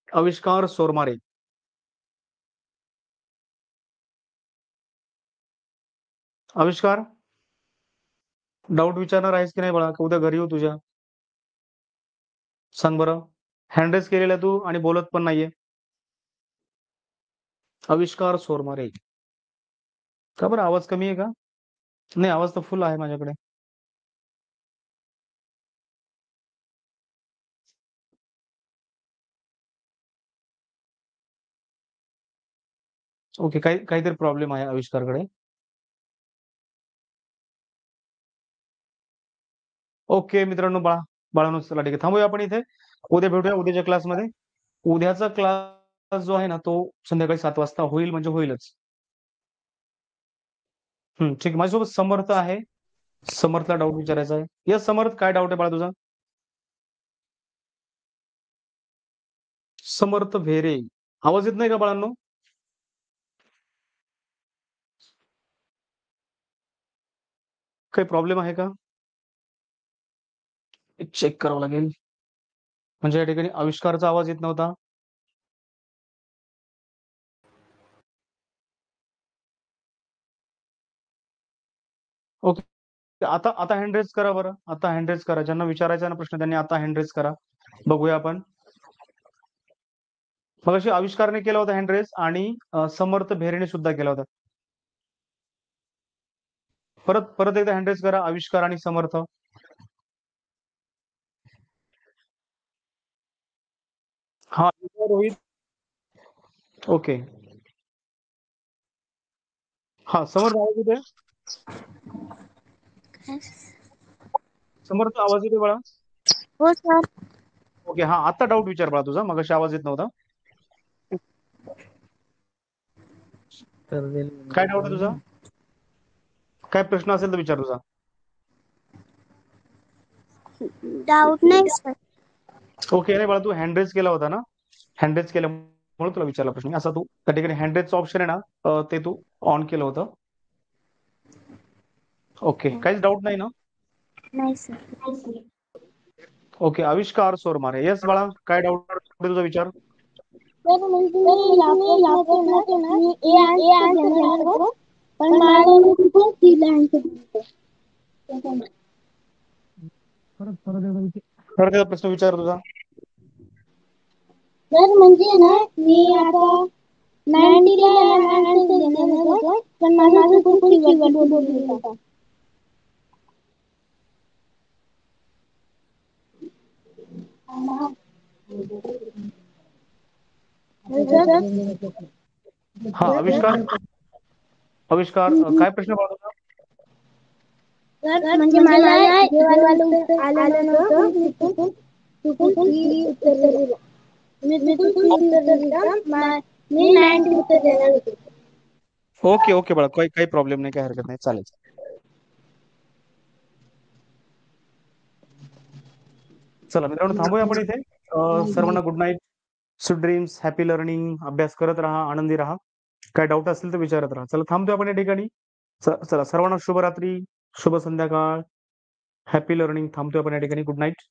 Speaker 1: आविष्कार सोरमारे. आविष्कार, डाऊट विचारणार आहेस की नाही बाळा? का उद्या घरी येऊ तुझ्या? सांग बरं. हँड रेस केलेला तू आणि बोलत पण नाहीये. आविष्कार सोरमारे, का बरं आवाज कमी आहे का? नाही, आवाज तर फुल आहे माझ्याकडे. ओके, काहीतरी प्रॉब्लेम आहे आविष्कारकडे. ओके मित्रांनो, बाळांनो, चला ठीक आहे, थांबूया आपण इथे. उद्या भेटूया उद्याच्या क्लासमध्ये. उद्याचा क्लास जो आहे ना तो संध्याकाळी 7 वाजता होईल, म्हणजे होईलच. ठीक आहे. माझ्यासोबत समर्थ आहे. समर्थला डाऊट विचारायचा आहे. यस समर्थ, काय डाऊट आहे बाळा तुझा? समर्थ भेरे, आवाज येत नाही का बाळांनो? काही प्रॉब्लेम आहे का? चेक करावं लागेल. म्हणजे या ठिकाणी आविष्कारचा आवाज येत नव्हता. ओके, आता आता हँड रेज करा बरं. आता हँड रेज करा. ज्यांना विचारायचा ना प्रश्न त्यांनी आता हँड रेज करा. बघूया आपण. मगाशी आविष्कारने केला होता हँड रेज आणि समर्थ भेरेने सुद्धा केला होता. परत परत एकदा हँड रेज करा, आविष्कार आणि समर्थ. हा, रोहित. ओके. हा, समर्थ आवाज येतोय? समर्थ आवाज येतोय बाळा?
Speaker 2: हो सर.
Speaker 1: ओके, हा, आता डाऊट विचार बाळा तुझा, मगाशी आवाज येत नव्हता. काय डाऊट आहे तुझा? काय प्रश्न असेल तर विचार तुझा.
Speaker 2: डाऊट नाही सर.
Speaker 1: ओके, नाही बाळा, तू हँड रेज केला होता ना, हँड रेज केल्यामुळे तुला विचारला प्रश्न. असा तू त्या ठिकाणी हँड रेजचं ऑप्शन आहे ना, ते तू ऑन केलं होतं. ओके, काहीच डाऊट नाही ना?
Speaker 2: नाही सर.
Speaker 1: ओके, आविष्कार सोरमारे. येस बाळा, काय डाऊट आहे तुझा, विचार.
Speaker 2: सर म्हणजे मी या प्रश्नाचे ना मी ए आन्सर देणार होतो, पण मॅडमने खूपच दिले आन्सर.
Speaker 1: परत एकदा प्रश्न विचार तुझा.
Speaker 2: सर म्हणजे ना मी आता 90 ला आन्सर देणार होतो पण माझं चुकून शिवरती बोलली होता.
Speaker 1: हा आविष्कार काय प्रश्न पाहत होता?
Speaker 2: तर म्हणजे मला जेवायला उत्तर आलं नव्हतं मी चुकून सी उत्तर दिलं. मी चुकून सी उत्तर दिलं. मी 90 उत्तर देणार होते.
Speaker 1: ओके ओके बाळा, काही काही प्रॉब्लेम नाही, काही हरकत नाही, चालेल. चला मित्रांनो, थांबूया आपण इथे. सर्वांना good night, sweet dreams, happy learning. अभ्यास करत राहा, आनंदी राहा. काय डाऊट असेल तर विचारत राहा. चला थांबतोय आपण या ठिकाणी. चला सर्वांना शुभरात्री, शुभ संध्याकाळ, हॅपी लर्निंग. थांबतोय आपण या ठिकाणी. Good night.